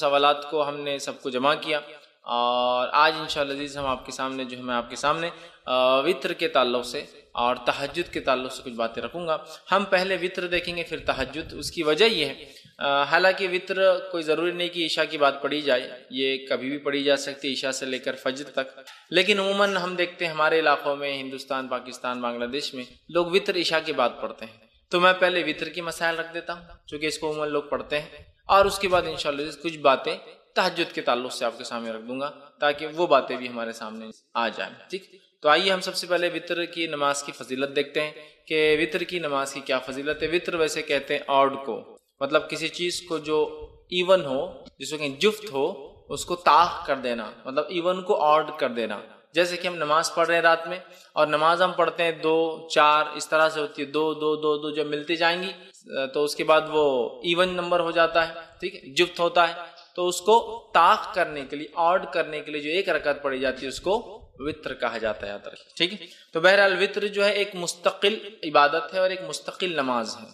سوالات کو ہم نے سب کو جمع کیا، اور آج انشاءاللہ عزیز ہم آپ کے سامنے میں آپ کے سامنے وطر کے تعلق سے اور تہجد کے تعلق سے کچھ باتیں رکھوں گا۔ ہم پہلے وطر دیکھیں گے پھر تہجد۔ اس کی وجہ یہ ہے، حالانکہ وطر کوئی ضروری نہیں کہ عشاء کی بات پڑھی جائے، یہ کبھی بھی پڑھی جا سکتی ہے عشاء سے لے کر فجر تک، لیکن عموماً ہم دیکھتے ہیں ہمارے علاقوں میں، ہندوستان، پاکستان، بنگلہ دیش میں لوگ وطر عشاء کے بعد پڑھتے ہیں۔ تو میں پہلے وطر کی مسائل رکھ دیتا ہوں چونکہ اس کو عموماً لوگ پڑھتے ہیں، اور اس کے بعد انشاءاللہ کچھ باتیں تہجد کے تعلق سے آپ کے سامنے رکھ دوں گا تاکہ وہ باتیں بھی ہمارے سامنے آ جائیں۔ ٹھیک، تو آئیے ہم سب سے پہلے وطر کی نماز کی فضیلت دیکھتے ہیں کہ وطر کی نماز کی کیا فضیلت ہے۔ وطر ویسے کہتے ہیں آڈ کو، مطلب کسی چیز کو جو ایون ہو، جس کو کہ جفت ہو، اس کو طاق کر دینا، مطلب ایون کو آڈ کر دینا۔ جیسے کہ ہم نماز پڑھ رہے ہیں رات میں، اور نماز ہم پڑھتے ہیں 2 4 اس طرح سے ہوتی ہے، 2 2 2 2 جب ملتی جائیں گی تو اس کے بعد وہ ایون نمبر ہو جاتا ہے، ٹھیک ہے، جفت ہوتا ہے۔ تو اس کو طاق کرنے کے لیے، آڈ کرنے کے لیے جو ایک رکعت پڑھی جاتی ہے اس کو وطر کہا جاتا ہے، یاد رکھیے، ٹھیک ہے۔ تو بہرحال وطر جو ہے ایک مستقل عبادت ہے اور ایک مستقل نماز ہے۔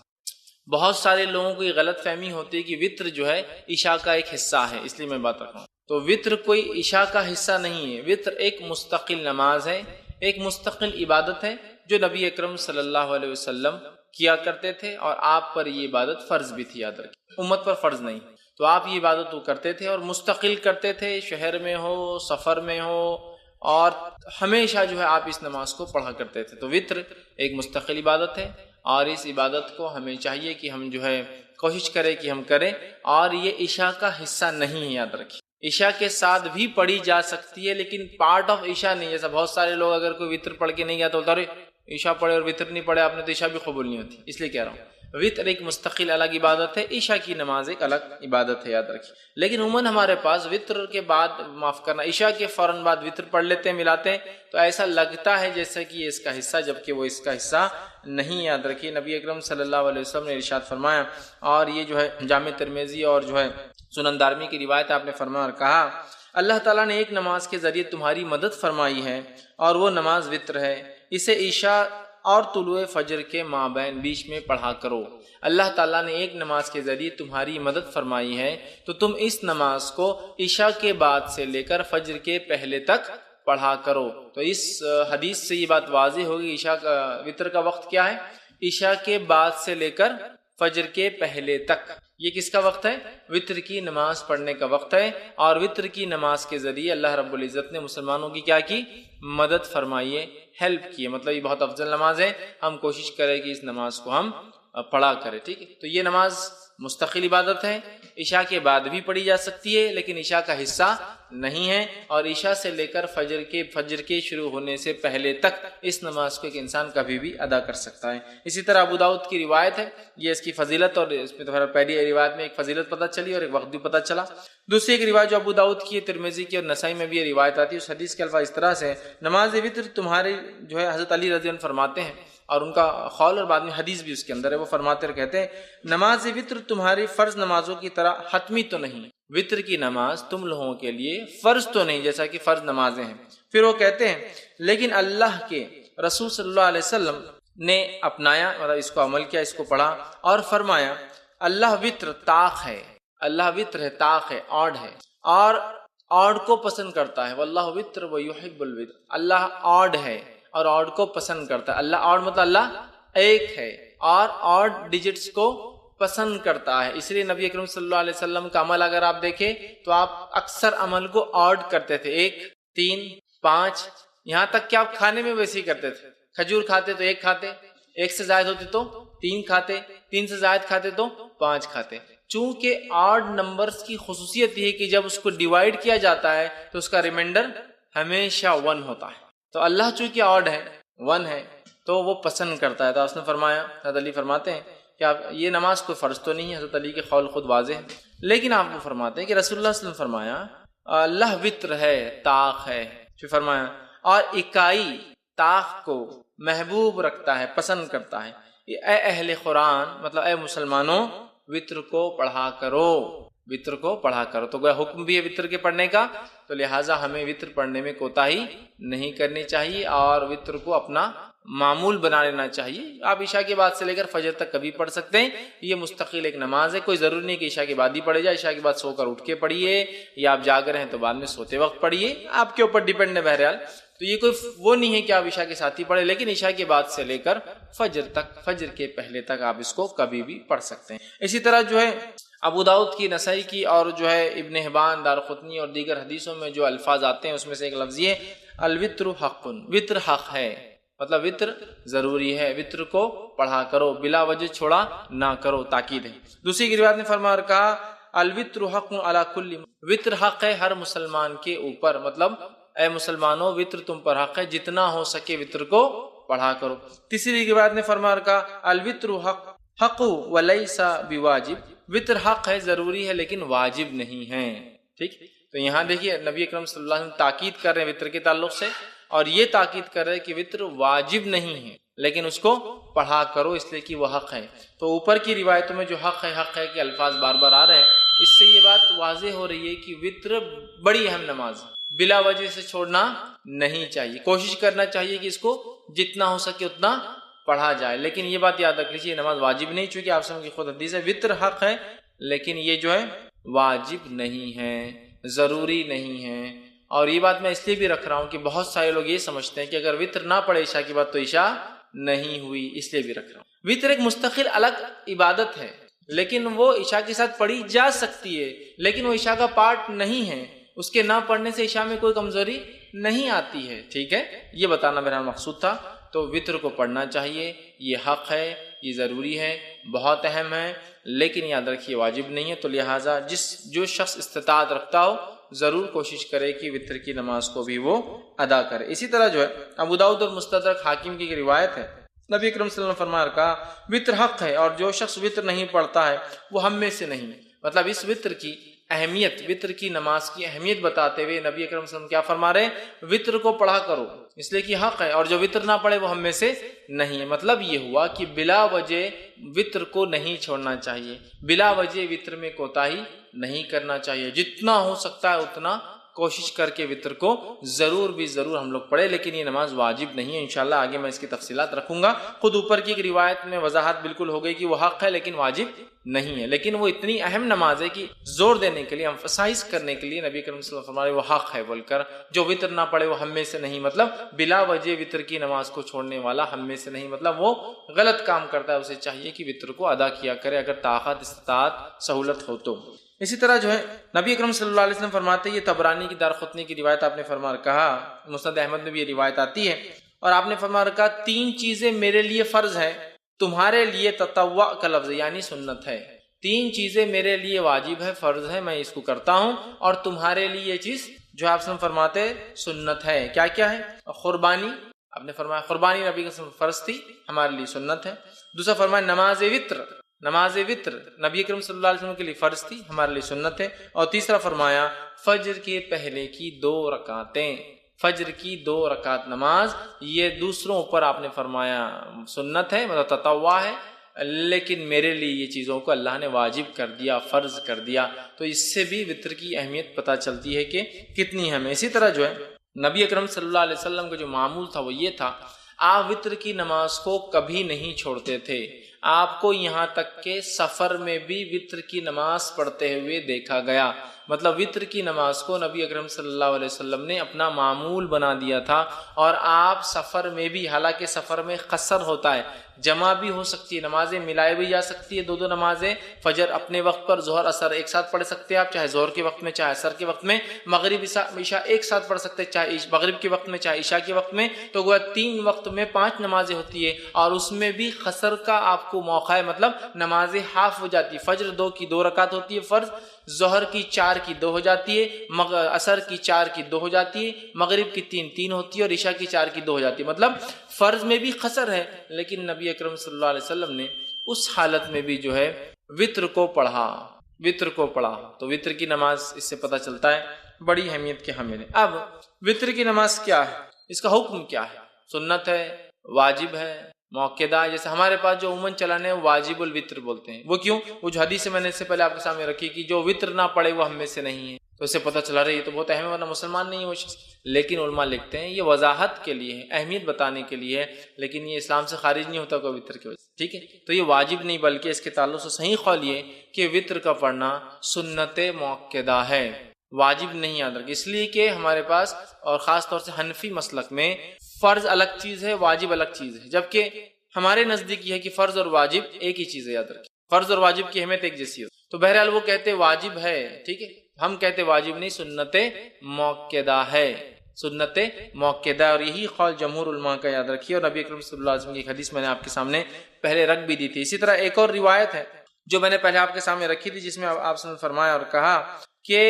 بہت سارے لوگوں کو یہ غلط فہمی ہوتی ہے کہ وطر جو ہے عشاء کا ایک حصہ ہے، اس لیے میں بات رکھا ہوں۔ تو وطر کوئی عشاء کا حصہ نہیں ہے، وطر ایک مستقل نماز ہے، ایک مستقل عبادت ہے جو نبی اکرم صلی اللہ علیہ وسلم کیا کرتے تھے، اور آپ پر یہ عبادت فرض بھی تھی، یاد رکھیے، امت پر فرض نہیں۔ تو آپ یہ عبادت وہ کرتے تھے اور مستقل کرتے تھے، شہر میں ہو، سفر میں ہو، اور ہمیشہ جو ہے آپ اس نماز کو پڑھا کرتے تھے۔ تو وطر ایک مستقل عبادت ہے، اور اس عبادت کو ہمیں چاہیے کہ ہم جو ہے کوشش کریں کہ ہم کریں، اور یہ عشاء کا حصہ نہیں ہے، یاد رکھیے۔ عشاء کے ساتھ بھی پڑھی جا سکتی ہے لیکن پارٹ آف عشاء نہیں۔ جیسا بہت سارے لوگ اگر کوئی وطر پڑھ کے نہیں گیا تو بولتا ارے عشاء پڑھے اور وطر نہیں پڑھے آپ نے تو عشاء بھی قبول نہیں ہوتی، اس لیے کہہ رہا ہوں وطر ایک مستقل الگ عبادت ہے، عشاء کی نماز ایک الگ عبادت ہے، یاد رکھیے۔ لیکن عموماً ہمارے پاس وطر کے بعد، معاف کرنا، عشاء کے فوراً بعد وطر پڑھ لیتے ہیں، ملاتے ہیں، تو ایسا لگتا ہے جیسا کہ یہ اس کا حصہ، جبکہ وہ اس کا حصہ نہیں، یاد رکھیے۔ نبی اکرم صلی اللہ علیہ وسلم نے ارشاد فرمایا، اور یہ جو ہے جامع ترمذی اور جو ہے سنن دارمی کی روایت، آپ نے فرمایا اور کہا، اللہ تعالیٰ نے ایک نماز کے ذریعے تمہاری مدد فرمائی ہے، اور وہ نماز وطر ہے، اسے عشاء اور طلوع فجر کے مابین بیچ میں پڑھا کرو۔ اللہ تعالیٰ نے ایک نماز کے ذریعے تمہاری مدد فرمائی ہے تو تم اس نماز کو عشاء کے بعد سے لے کر فجر کے پہلے تک پڑھا کرو۔ تو اس حدیث سے یہ بات واضح ہوگی، عشاء کا وطر کا وقت کیا ہے؟ عشاء کے بعد سے لے کر فجر کے پہلے تک۔ یہ کس کا وقت ہے؟ وطر کی نماز پڑھنے کا وقت ہے، اور وطر کی نماز کے ذریعے اللہ رب العزت نے مسلمانوں کی کیا کی؟ مدد فرمائی ہے، ہیلپ کی ہے۔ مطلب یہ بہت افضل نماز ہے، ہم کوشش کریں کہ اس نماز کو ہم پڑھا کریں، ٹھیک ہے۔ تو یہ نماز مستقل عبادت ہے، عشاء کے بعد بھی پڑھی جا سکتی ہے لیکن عشاء کا حصہ نہیں ہے، اور عشاء سے لے کر فجر کے شروع ہونے سے پہلے تک اس نماز کو ایک انسان کبھی بھی ادا کر سکتا ہے۔ اسی طرح ابو داؤد کی روایت ہے، یہ اس کی فضیلت، اور اس میں تو پہلی روایت میں ایک فضیلت پتہ چلی اور ایک وقت بھی پتہ چلا۔ دوسری ایک روایت جو ابو داؤد کی، ترمذی کی اور نسائی میں بھی یہ روایت آتی ہے، اس حدیث کے الفاظ اس طرح سے، نماز وطر تمہارے جو ہے، حضرت علی رضی اللہ عنہ فرماتے ہیں، اور ان کا قول اور بعد میں حدیث بھی اس کے اندر ہے، وہ فرماتے اور کہتے ہیں، نماز وطر تمہاری فرض نمازوں کی طرح حتمی تو نہیں، وطر کی نماز تم لوگوں کے لیے فرض تو نہیں جیسا کہ فرض نمازیں ہیں۔ پھر وہ کہتے ہیں لیکن اللہ کے رسول صلی اللہ علیہ وسلم نے اپنایا، مطلب اس کو عمل کیا، اس کو پڑھا، اور فرمایا اللہ وطر طاق ہے، اللہ وطر ہے، طاق ہے، آڈ ہے، اور آڈ کو پسند کرتا ہے، واللہ وطر ویحب الوطر، اللہ آڈ ہے اور آڈ کو پسند کرتا ہے۔ اللہ آڈ مطلب اللہ ایک ہے، اور آڈ ڈیجٹس کو پسند کرتا ہے، اس لیے نبی اکرم صلی اللہ علیہ وسلم کا عمل اگر آپ دیکھیں تو آپ اکثر عمل کو آڈ کرتے تھے، 1 3 5، یہاں تک کہ آپ کھانے میں ویسے ہی کرتے تھے، کھجور کھاتے تو 1 کھاتے، 1 سے زائد ہوتے تو 3 کھاتے، 3 سے زائد کھاتے تو 5 کھاتے۔ چونکہ آڈ نمبرز کی خصوصیت یہ ہے کہ جب اس کو ڈیوائیڈ کیا جاتا ہے تو اس کا ریمائنڈر ہمیشہ 1 ہوتا ہے، تو اللہ چونکہ آڈ ہے، 1 ہے، تو وہ پسند کرتا ہے۔ تو اس نے فرمایا، حضرت علی فرماتے ہیں کہ آپ یہ نماز کوئی فرض تو نہیں ہے، حضرت علی کے قول خود واضح ہے، لیکن آپ کو فرماتے ہیں کہ رسول اللہ صلی اللہ علیہ وسلم فرمایا اللہ وطر ہے، طاق ہے، پھر فرمایا اور اکائی طاق کو محبوب رکھتا ہے، پسند کرتا ہے۔ اے اہل قرآن، مطلب اے مسلمانوں، وطر کو پڑھا کرو، وطر کو پڑھا کرو۔ تو گویا حکم بھی ہے وطر کے پڑھنے کا، تو لہٰذا ہمیں وطر پڑھنے میں کوتاہی نہیں کرنی چاہیے، اور وطر کو اپنا معمول بنا لینا چاہیے. آپ عشاء کے بعد سے لے کر فجر تک کبھی پڑھ سکتے ہیں. یہ مستقل ایک نماز ہے. کوئی ضروری نہیں کہ عشاء کے بعد ہی پڑھے جائے. عشاء کے بعد سو کر اٹھ کے پڑھیے یا آپ جاگ رہے ہیں تو بعد میں سوتے وقت پڑھیے, آپ کے اوپر ڈیپینڈ ہے بہرحال. تو یہ کوئی وہ نہیں ہے کہ آپ عشاء کے ساتھ ہی پڑھیں, لیکن عشاء کے بعد سے لے کر فجر تک, فجر کے پہلے تک آپ اس کو کبھی بھی پڑھ سکتے ہیں. اسی طرح جو ہے ابو داؤد کی, نسائی کی اور جو ہے ابن حبان, دارقطنی اور دیگر حدیثوں میں جو الفاظ آتے ہیں اس میں سے ایک لفظ یہ الوتر حق, وتر حق ہے, مطلب وتر ضروری ہے, وتر کو پڑھا کرو, بلا وجہ چھوڑا نہ کرو, تاکید ہے. دوسری کی روایت نے فرما کہا الوتر حق علی کل, وتر حق ہے ہر مسلمان کے اوپر, مطلب اے مسلمانوں وتر تم پر حق ہے, جتنا ہو سکے وتر کو پڑھا کرو. تیسری روایت نے فرما کہا الوتر حق ولیس بواجب, وتر حق ہے, ضروری ہے لیکن واجب نہیں ہے. ٹھیک, تو یہاں دیکھیے نبی اکرم صلی اللہ علیہ وسلم تاکید کر رہے ہیں وتر کے تعلق سے, اور یہ تاکید کر رہے ہیں کہ وتر واجب نہیں ہے لیکن اس کو پڑھا کرو اس لیے کہ وہ حق ہے. تو اوپر کی روایتوں میں جو حق ہے کہ الفاظ بار بار آ رہے ہیں, اس سے یہ بات واضح ہو رہی ہے کہ وتر بڑی اہم نماز ہے, بلا وجہ سے چھوڑنا نہیں چاہیے. کوشش کرنا چاہیے کہ اس کو جتنا ہو سکے اتنا پڑھا جائے, لیکن یہ بات یاد رکھ لیجیے نماز واجب نہیں, چونکہ آپ سب کی خود حدیث ہے وتر حق ہے لیکن یہ جو ہے واجب نہیں ہے, ضروری نہیں ہے. اور یہ بات میں اس لیے بھی رکھ رہا ہوں کہ بہت سارے لوگ یہ سمجھتے ہیں کہ اگر وتر نہ پڑھے عشاء کی بات تو عشاء نہیں ہوئی, اس لیے بھی رکھ رہا ہوں. وتر ایک مستقل الگ عبادت ہے, لیکن وہ عشاء کے ساتھ پڑھی جا سکتی ہے, لیکن وہ عشاء کا پارٹ نہیں ہے. اس کے نہ پڑھنے سے عشاء میں کوئی کمزوری نہیں آتی ہے. ٹھیک ہے, یہ بتانا میرا مقصود تھا. تو وتر کو پڑھنا چاہیے, یہ حق ہے, یہ ضروری ہے, بہت اہم ہے, لیکن یاد رکھیے واجب نہیں ہے. تو لہٰذا جو شخص استطاعت رکھتا ہو ضرور کوشش کرے کہ وتر کی نماز کو بھی وہ ادا کرے. اسی طرح جو ہے ابو داؤد اور مستدرک حاکم کی روایت ہے, نبی اکرم صلی اللہ علیہ وسلم فرمایا کہا وتر حق ہے, اور جو شخص وتر نہیں پڑھتا ہے وہ ہم میں سے نہیں. مطلب اس وتر کی اہمیت, وتر کی نماز کی اہمیت بتاتے ہوئے نبی اکرم صلی اللہ علیہ وسلم کیا فرما رہے ہیں, وتر کو پڑھا کرو اس لیے کہ حق ہے, اور جو وتر نہ پڑھے وہ ہم میں سے نہیں ہے. مطلب یہ ہوا کہ بلا وجہ وتر کو نہیں چھوڑنا چاہیے, بلا وجہ وتر میں کوتاہی نہیں کرنا چاہیے. جتنا ہو سکتا ہے اتنا کوشش کر کے وتر کو ضرور بھی ضرور ہم لوگ پڑھیں, لیکن یہ نماز واجب نہیں ہے. انشاءاللہ آگے میں اس کی تفصیلات رکھوں گا. خود اوپر کی ایک روایت میں وضاحت بالکل ہو گئی کہ وہ حق ہے لیکن واجب نہیں ہے, لیکن وہ اتنی اہم نماز ہے کہ زور دینے کے لیے, ایمفسائز کرنے کے لیے نبی کریم صلی اللہ علیہ وسلم فرمائے وہ حق ہے بول کر, جو وتر نہ پڑھے وہ ہم میں سے نہیں, مطلب بلا وجہ وتر کی نماز کو چھوڑنے والا ہم میں سے نہیں, مطلب وہ غلط کام کرتا ہے. اسے چاہیے کہ وتر کو ادا کیا کرے اگر طاقت استطاعت سہولت ہو تو. اسی طرح جو ہے نبی اکرم صلی اللہ علیہ وسلم فرماتے ہیں, یہ طبرانی کی دارقطنی کی روایت آپ نے فرما کہا, مسند احمد میں بھی یہ روایت آتی ہے, اور آپ نے فرما کہا 3 چیزیں میرے لیے فرض ہے, تمہارے لیے تطوع کا لفظ یعنی سنت ہے. 3 چیزیں میرے لیے واجب ہے, فرض ہے, میں اس کو کرتا ہوں, اور تمہارے لیے یہ چیز جو آپ سے فرماتے سنت ہے. کیا کیا ہے؟ قربانی, آپ نے فرمایا قربانی نبی کا فرض تھی, ہمارے لیے سنت ہے. دوسرا فرمایا نماز وتر, نماز وتر نبی کریم صلی اللہ علیہ وسلم کے لیے فرض تھی, ہمارے لیے سنت ہے. اور تیسرا فرمایا فجر کے پہلے کی 2 رکعتیں, فجر کی 2 رکعت نماز, یہ دوسروں پر آپ نے فرمایا سنت ہے, مطلب تطوع ہے, لیکن میرے لیے یہ چیزوں کو اللہ نے واجب کر دیا, فرض کر دیا. تو اس سے بھی وتر کی اہمیت پتہ چلتی ہے کہ کتنی اہم ہے. اسی طرح جو ہے نبی اکرم صلی اللہ علیہ وسلم کا جو معمول تھا وہ یہ تھا, آپ وتر کی نماز کو کبھی نہیں چھوڑتے تھے. آپ کو یہاں تک کہ سفر میں بھی وتر کی نماز پڑھتے ہوئے دیکھا گیا. مطلب وتر کی نماز کو نبی اکرم صلی اللہ علیہ وسلم نے اپنا معمول بنا دیا تھا, اور آپ سفر میں بھی, حالانکہ سفر میں قصر ہوتا ہے, جمع بھی ہو سکتی ہے, نمازیں ملائی بھی جا سکتی ہے, 2 نمازیں فجر اپنے وقت پر, ظہر اثر ایک ساتھ پڑھ سکتے ہیں آپ, چاہے ظہر کے وقت میں چاہے اثر کے وقت میں, مغرب عشاء ایک ساتھ پڑھ سکتے ہیں, چاہے مغرب کے وقت میں چاہے عشاء کے وقت میں. تو گویا 3 وقت میں 5 نمازیں ہوتی ہے, اور اس میں بھی قصر کا آپ کو موقع ہے, مطلب نمازیں ہاف ہو جاتی ہے. فجر 2 کی 2 رکعت ہوتی ہے فرض, ظہر کی 4 کی 2 ہو جاتی ہے, عصر کی 4 کی 2 ہو جاتی ہے, مغرب کی 3 ہوتی ہے, اور عشاء کی 4 کی 2 ہو جاتی ہے. مطلب فرض میں بھی قصر ہے, لیکن نبی اکرم صلی اللہ علیہ وسلم نے اس حالت میں بھی جو ہے وتر کو پڑھا, وتر کو پڑھا. تو وتر کی نماز اس سے پتہ چلتا ہے بڑی اہمیت کے حامل ہے. اب وتر کی نماز کیا ہے, اس کا حکم کیا ہے؟ سنت ہے, واجب ہے, موقدہ. جیسے ہمارے پاس جو عموماً چلانے ہیں واجب الوتر بولتے ہیں. وہ کیوں؟ وہ جو حدیث میں نے اس سے پہلے آپ کے سامنے رکھی کہ جو وتر نہ پڑھے وہ ہم میں سے نہیں ہے. تو تو اسے پتہ چلا رہا یہ تو بہت اہم ہے ورنہ مسلمان نہیں ہے وہ شخص، لیکن علماء لکھتے ہیں یہ وضاحت کے لیے ہے، اہمیت بتانے کے لیے ہے، لیکن یہ اسلام سے خارج نہیں ہوتا کوئی وطر کی وجہ سے، ٹھیک ہے؟ تو یہ واجب نہیں، بلکہ اس کے تعلق سے صحیح قول یہ کہ وطر کا پڑھنا سنت مؤکدہ ہے، واجب نہیں یاد رکھیں، اس لیے کہ ہمارے پاس اور خاص طور سے حنفی مسلک میں فرض الگ چیز ہے، واجب الگ چیز ہے، جبکہ ہمارے نزدیک یہ ہے کہ فرض اور واجب ایک ہی چیز ہے، یاد رکھیں فرض اور واجب کی اہمیت ایک جیسی ہوتی ہے۔ تو بہرحال وہ کہتے واجب ہے، ٹھیک ہے، ہم کہتے واجب نہیں، سنت مؤکدہ ہے، سنت مؤکدہ، اور یہی قول جمہور علماء کا، یاد رکھیے۔ اور نبی اکرم صلی اللہ علیہ وسلم کی ایک حدیث میں نے آپ کے سامنے پہلے رکھ بھی دی تھی۔ اسی طرح ایک اور روایت ہے جو میں نے پہلے آپ کے سامنے رکھی تھی، جس میں آپ نے فرمایا اور کہا کہ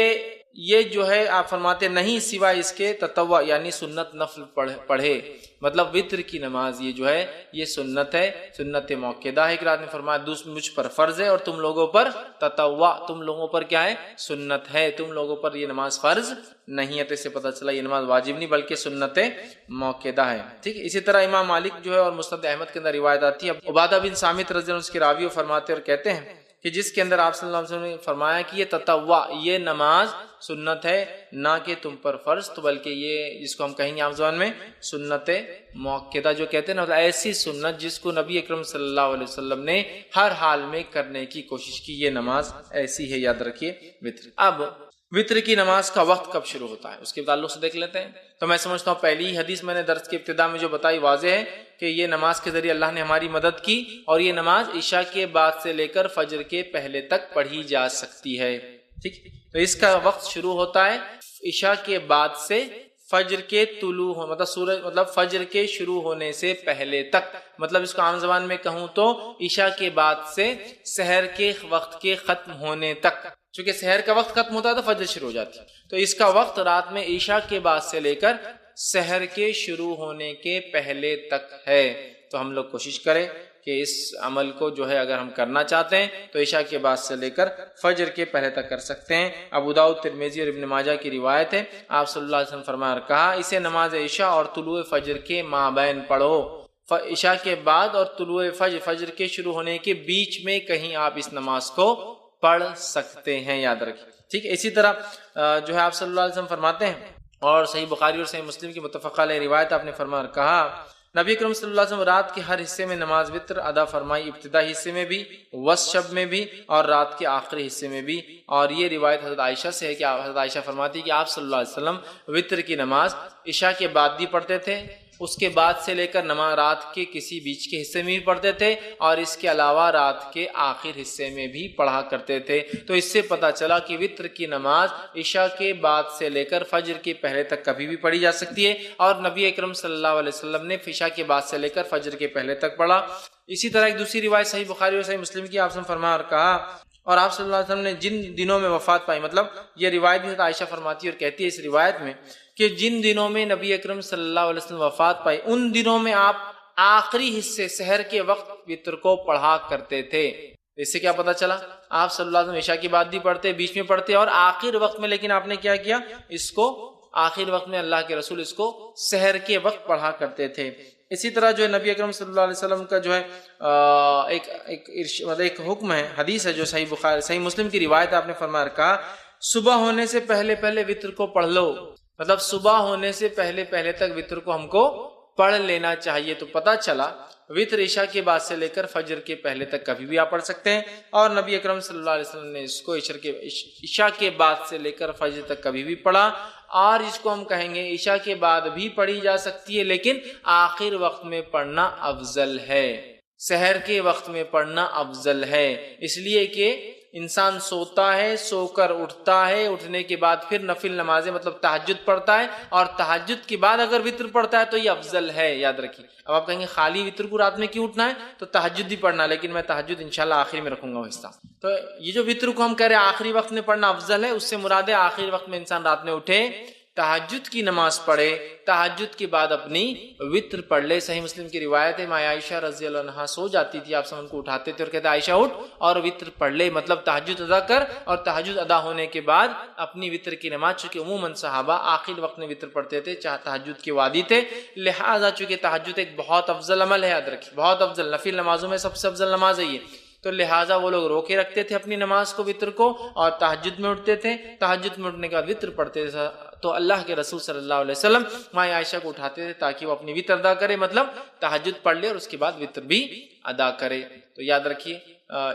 یہ جو ہے آپ فرماتے نہیں سوائے اس کے تطوع یعنی سنت نفل پڑھے، مطلب وطر کی نماز یہ جو ہے یہ سنت ہے، سنت مؤکدہ ہے۔ ایک رات میں فرمایا مجھ پر فرض ہے اور تم لوگوں پر تطوع، تم لوگوں پر کیا ہے؟ سنت ہے، تم لوگوں پر یہ نماز فرض نہیں ہے۔ تو اس سے پتہ چلا یہ نماز واجب نہیں بلکہ سنت مؤکدہ ہے، ٹھیک ہے۔ اسی طرح امام مالک جو ہے اور مسند احمد کے اندر روایت آتی ہے، عبادہ بن صامت رضی اللہ عنہ اس کے راوی فرماتے اور کہتے ہیں کہ جس کے اندر آپ صلی اللہ علیہ وسلم نے فرمایا کہ یہ تطوع، یہ نماز سنت ہے نہ کہ تم پر فرض، تو بلکہ یہ جس کو ہم کہیں گے عام زبان میں سنت مؤکدہ جو کہتے ہیں نا، ایسی سنت جس کو نبی اکرم صلی اللہ علیہ وسلم نے ہر حال میں کرنے کی کوشش کی، یہ نماز ایسی ہے، یاد رکھیے وطر۔ اب وطر کی نماز کا وقت کب شروع ہوتا ہے اس کے تعلق سے دیکھ لیتے ہیں۔ تو میں سمجھتا ہوں پہلی حدیث میں نے درس کی ابتدا میں جو بتائی واضح ہے کہ یہ نماز کے ذریعے اللہ نے ہماری مدد کی، اور یہ نماز عشاء کے بعد سے لے کر فجر کے پہلے تک پڑھی جا سکتی ہے، ٹھیک۔ تو اس کا وقت شروع ہوتا ہے عشاء کے بعد سے فجر کے طلوع مطلب فجر کے شروع ہونے سے پہلے تک، مطلب اس کو عام زبان میں کہوں تو عشاء کے بعد سے سحر کے وقت کے ختم ہونے تک، چونکہ سحر کا وقت ختم ہوتا ہے تو فجر شروع ہو جاتی ہے، تو اس کا وقت رات میں عشاء کے بعد سے لے کر سحر کے شروع ہونے کے پہلے تک ہے۔ تو ہم لوگ کوشش کریں کہ اس عمل کو جو ہے اگر ہم کرنا چاہتے ہیں تو عشاء کے بعد سے لے کر فجر کے پہلے تک کر سکتے ہیں۔ ابو داؤد، ترمذی اور ابن ماجہ کی روایت ہے، آپ صلی اللہ علیہ وسلم فرمایا اور کہا اسے نماز عشاء اور طلوع فجر کے مابین پڑھو، عشاء کے بعد اور طلوع فجر کے شروع ہونے کے بیچ میں کہیں آپ اس نماز کو پڑھ سکتے ہیں، یاد رکھیں، ٹھیک ہے۔ اسی طرح جو ہے آپ صلی اللہ علیہ وسلم فرماتے ہیں، اور صحیح بخاری اور صحیح مسلم کی متفق علیہ روایت آپ نے فرمایا اور کہا نبی اکرم صلی اللہ علیہ وسلم رات کے ہر حصے میں نماز وطر ادا فرمائی، ابتدائی حصے میں بھی، وسط شب میں بھی، اور رات کے آخری حصے میں بھی۔ اور یہ روایت حضرت عائشہ سے ہے کہ حضرت عائشہ فرماتی کہ آپ صلی اللہ علیہ وسلم وطر کی نماز عشاء کے بعد بھی پڑھتے تھے، اس کے بعد سے لے کر نماز رات کے کسی بیچ کے حصے میں بھی پڑھتے تھے، اور اس کے علاوہ رات کے آخر حصے میں بھی پڑھا کرتے تھے۔ تو اس سے پتہ چلا کہ وطر کی نماز عشاء کے بعد سے لے کر فجر کے پہلے تک کبھی بھی پڑھی جا سکتی ہے، اور نبی اکرم صلی اللہ علیہ وسلم نے عشاء کے بعد سے لے کر فجر کے پہلے تک پڑھا۔ اسی طرح ایک دوسری روایت صحیح بخاری اور صحیح مسلم کی، آپ نے فرمایا اور کہا اور آپ صلی اللہ علیہ وسلم نے جن دنوں میں وفات پائی، مطلب یہ روایت بھی عائشہ فرماتی اور کہتی ہے اس روایت میں کہ جن دنوں میں نبی اکرم صلی اللہ علیہ وسلم وفات پائی ان دنوں میں آپ آخری حصے سحر کے وقت وطر کو پڑھا کرتے تھے۔ اس سے کیا پتہ چلا؟ آپ صلی اللہ علیہ وسلم عشاء کی بعد بھی پڑھتے، بیچ میں پڑھتے، اور آخر وقت میں، لیکن آپ نے کیا کیا؟ اس کو آخر وقت میں اللہ کے رسول اس کو سحر کے وقت پڑھا کرتے تھے۔ اسی طرح جو ہے نبی اکرم صلی اللہ علیہ وسلم کا جو ہے ایک حکم ہے، حدیث ہے جو صحیح بخاری صحیح مسلم کی روایت آپ نے فرمایا کہا صبح ہونے سے پہلے پہلے وطر کو پڑھ لو، مطلب صبح ہونے سے پہلے پہلے تک وطر کو ہم کو پڑھ لینا چاہیے۔ تو پتہ چلا وطر عشاء کے بعد سے لے کر فجر کے پہلے تک کبھی بھی آپ پڑھ سکتے ہیں، اور نبی اکرم صلی اللہ علیہ وسلم نے اس کو عشاء کے بعد سے لے کر فجر تک کبھی بھی پڑھا، اور اس کو ہم کہیں گے عشاء کے بعد بھی پڑھی جا سکتی ہے، لیکن آخر وقت میں پڑھنا افضل ہے، سحر کے وقت میں پڑھنا افضل ہے، اس لیے کہ انسان سوتا ہے، سو کر اٹھتا ہے، اٹھنے کے بعد پھر نفل نمازیں مطلب تہجد پڑھتا ہے، اور تہجد کے بعد اگر وطر پڑھتا ہے تو یہ افضل ہے، یاد رکھیے۔ اب آپ کہیں گے خالی وطر کو رات میں کیوں اٹھنا ہے؟ تو تہجد بھی پڑھنا، لیکن میں تہجد انشاءاللہ آخری میں رکھوں گا وہ حصہ۔ تو یہ جو وطر کو ہم کہہ رہے ہیں آخری وقت میں پڑھنا افضل ہے، اس سے مراد ہے آخری وقت میں انسان رات میں اٹھے، تہجد کی نماز پڑھے، تہجد کے بعد اپنی وطر پڑھ لے۔ صحیح مسلم کی روایت ہے ماں عائشہ رضی اللہ عنہا سو جاتی تھی، آپ ان کو اٹھاتے تھے اور کہتے عائشہ اٹھ اور وطر پڑھ لے، مطلب تہجد ادا کر، اور تہجد ادا ہونے کے بعد اپنی وطر کی نماز، چونکہ عموماً صحابہ آخر وقت میں وطر پڑھتے تھے، چاہے تہجد کے وادی تھے، لہٰذا چونکہ تہجد ایک بہت افضل عمل ہے، یاد رکھیے بہت افضل، نفل نمازوں میں سب سے افضل نماز ہے یہ، تو لہٰذا وہ لوگ روکے رکھتے تھے اپنی نماز کو وطر کو اور تہجد میں اٹھتے تھے، تہجد میں اٹھنے کے بعد وطر پڑھتے تھے، تو اللہ کے رسول صلی اللہ علیہ وسلم ماں عائشہ کو اٹھاتے تھے تاکہ وہ اپنی وطر ادا کرے، مطلب تہجد پڑھ لے اور اس کے بعد وطر بھی ادا کرے۔ تو یاد رکھیے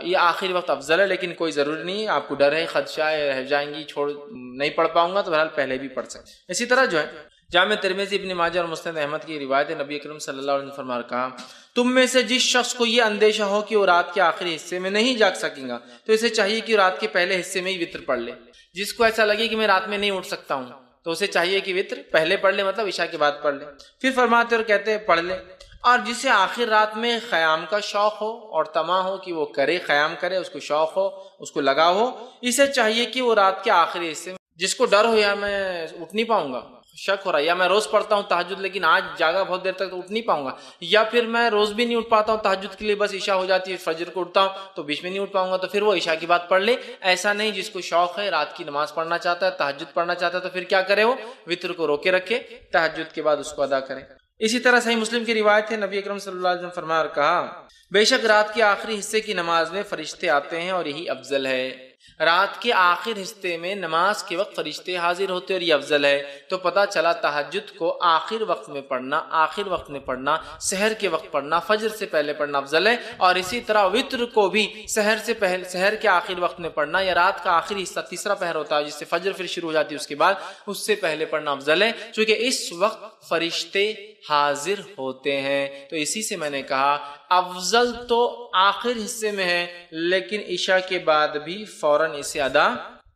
یہ آخری وقت افضل ہے، لیکن کوئی ضروری نہیں ہے، آپ کو ڈر ہے خدشہ ہے رہ جائیں گی نہیں پڑھ پاؤں گا تو بہرحال پہلے بھی پڑھ سکتے۔ اسی طرح جو ہے جامع ترمذی، ابن ماجہ اور مسند احمد کی روایت ہے، نبی اکرم صلی اللہ علیہ وسلم نے فرمایا کہا تم میں سے جس شخص کو یہ اندیشہ ہو کہ وہ رات کے آخری حصے میں نہیں جاگ سکیں گا تو اسے چاہیے کہ رات کے پہلے حصے میں ہی وطر پڑھ لے۔ جس کو ایسا لگے کہ میں رات میں نہیں اٹھ سکتا ہوں تو اسے چاہیے کہ وطر پہلے پڑھ لے، مطلب عشاء کے بعد پڑھ لے۔ پھر فرماتے اور کہتے ہیں پڑھ لے، اور جسے آخر رات میں قیام کا شوق ہو اور طمع ہو کہ وہ کرے، قیام کرے، اس کو شوق ہو، اس کو لگا ہو، اسے چاہیے کہ وہ رات کے آخری حصے میں، جس کو ڈر ہو یا میں اٹھ نہیں پاؤں گا، شک ہو رہا ہے، یا میں روز پڑھتا ہوں تہجد لیکن آج جاگا بہت دیر تک تو اٹھ نہیں پاؤں گا، یا پھر میں روز بھی نہیں اٹھ پاتا ہوں تہجد کے لیے، بس عشاء ہو جاتی ہے فجر کو اٹھتا ہوں تو بیچ میں نہیں اٹھ پاؤں گا، تو پھر وہ عشاء کی بات پڑھ لے۔ ایسا نہیں جس کو شوق ہے، رات کی نماز پڑھنا چاہتا ہے، تہجد پڑھنا چاہتا ہے، تو پھر کیا کرے، وہ وطر کو روکے رکھے، تہجد کے بعد اس کو ادا کرے۔ اسی طرح صحیح مسلم کی روایت ہے، نبی اکرم صلی اللہ علیہ وسلم فرمایا اور کہا بے شک رات کے آخری حصے کی نماز میں فرشتے آتے ہیں اور یہی افضل ہے۔ رات کے آخر حصے میں نماز کے وقت فرشتے حاضر ہوتے اور یہ افضل ہے۔ تو پتہ چلا تہجد کو آخر وقت میں پڑھنا، آخر وقت میں پڑھنا، سحر کے وقت پڑھنا، فجر سے پہلے پڑھنا افضل ہے، اور اسی طرح وطر کو بھی سحر سے پہلے، سحر کے آخر وقت میں پڑھنا، یا رات کا آخری حصہ تیسرا پہر ہوتا ہے جس سے فجر پھر شروع ہو جاتی ہے، اس کے بعد اس سے پہلے پڑھنا افضل ہے، چونکہ اس وقت فرشتے حاضر ہوتے ہیں۔ تو اسی سے میں نے کہا افضل تو آخر حصے میں ہے، لیکن عشاء کے بعد بھی فوراً اسے ادا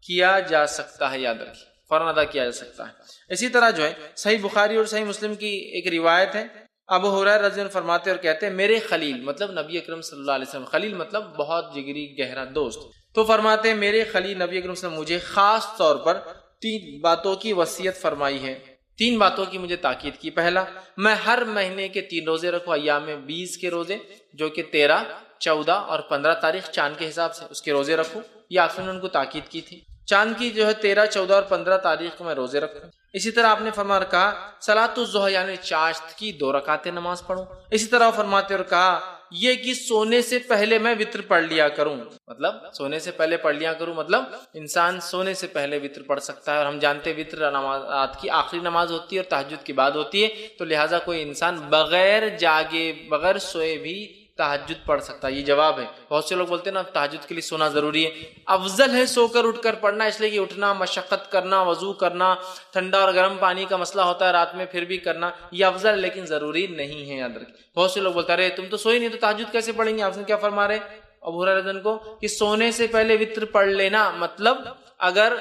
کیا جا سکتا ہے، یاد رکھیے فوراً ادا کیا جا سکتا ہے۔ اسی طرح جو ہے صحیح بخاری اور صحیح مسلم کی ایک روایت ہے، ابو ہریرہ رضی اللہ عنہ فرماتے اور کہتے ہیں میرے خلیل، مطلب نبی اکرم صلی اللہ علیہ وسلم، خلیل مطلب بہت جگری گہرا دوست، تو فرماتے ہیں میرے خلیل نبی اکرم صلی اللہ علیہ وسلم مجھے خاص طور پر 3 باتوں کی وصیت فرمائی ہے، 3 باتوں کی مجھے تاکید کی۔ پہلا، میں ہر مہینے کے 3 روزے رکھوں، ایام 20 کے روزے جو کہ 13، 14 اور 15 تاریخ چاند کے حساب سے اس کے روزے رکھوں، یہ آپ نے ان کو تاکید کی تھی۔ چاند کی جو ہے 13، 14 اور 15 تاریخ کو میں روزے رکھوں۔ اسی طرح آپ نے فرمایا اور کہا صلاۃ الضحیٰ یعنی چاشت کی 2 رکعتیں نماز پڑھوں۔ اسی طرح فرماتے اور کہا یہ کہ سونے سے پہلے میں وطر پڑھ لیا کروں، مطلب سونے سے پہلے پڑھ لیا کروں، مطلب انسان سونے سے پہلے وطر پڑھ سکتا ہے، اور ہم جانتے ہیں وطر نماز رات کی آخری نماز ہوتی ہے اور تہجد کے بعد ہوتی ہے، تو لہٰذا کوئی انسان بغیر جاگے، بغیر سوئے بھی تہجد پڑھ سکتا ہے۔ یہ جواب ہے۔ بہت سے لوگ بولتے ہیں نا تہجد کے لیے سونا ضروری ہے، افضل ہے سو کر اٹھ کر پڑھنا، اس لیے کہ اٹھنا، مشقت کرنا، وضو کرنا، ٹھنڈا اور گرم پانی کا مسئلہ ہوتا ہے رات میں، پھر بھی کرنا یہ افضل ہے، لیکن ضروری نہیں ہے، یاد رکھیں۔ بہت سے لوگ بولتے رہے تم تو سوئی نہیں تو تہجد کیسے پڑھیں گے؟ آپ نے کیا فرما رہے ابو ہریرہ رضی اللہ عنہ کو کہ سونے سے پہلے وطر پڑھ لینا، مطلب اگر